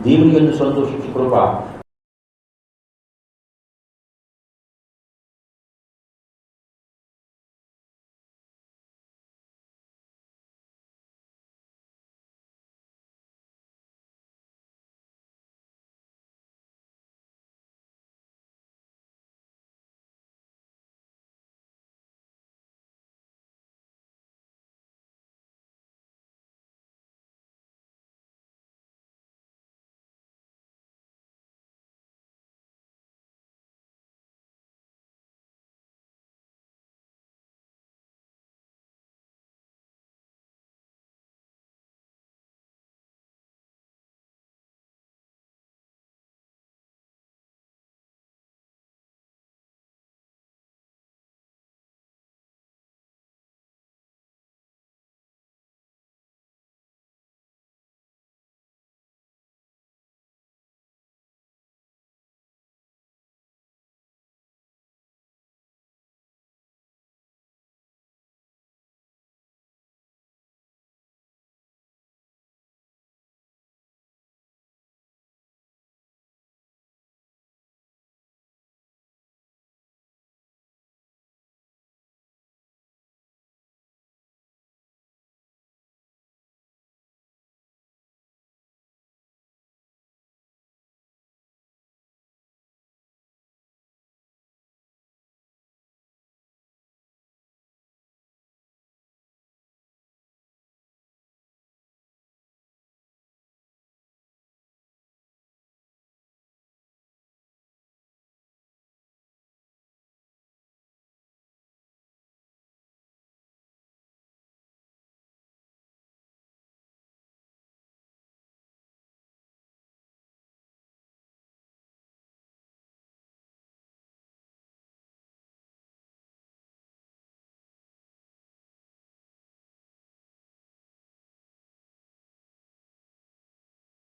Speaker 1: దేవుని యందు సంతోషించు కృప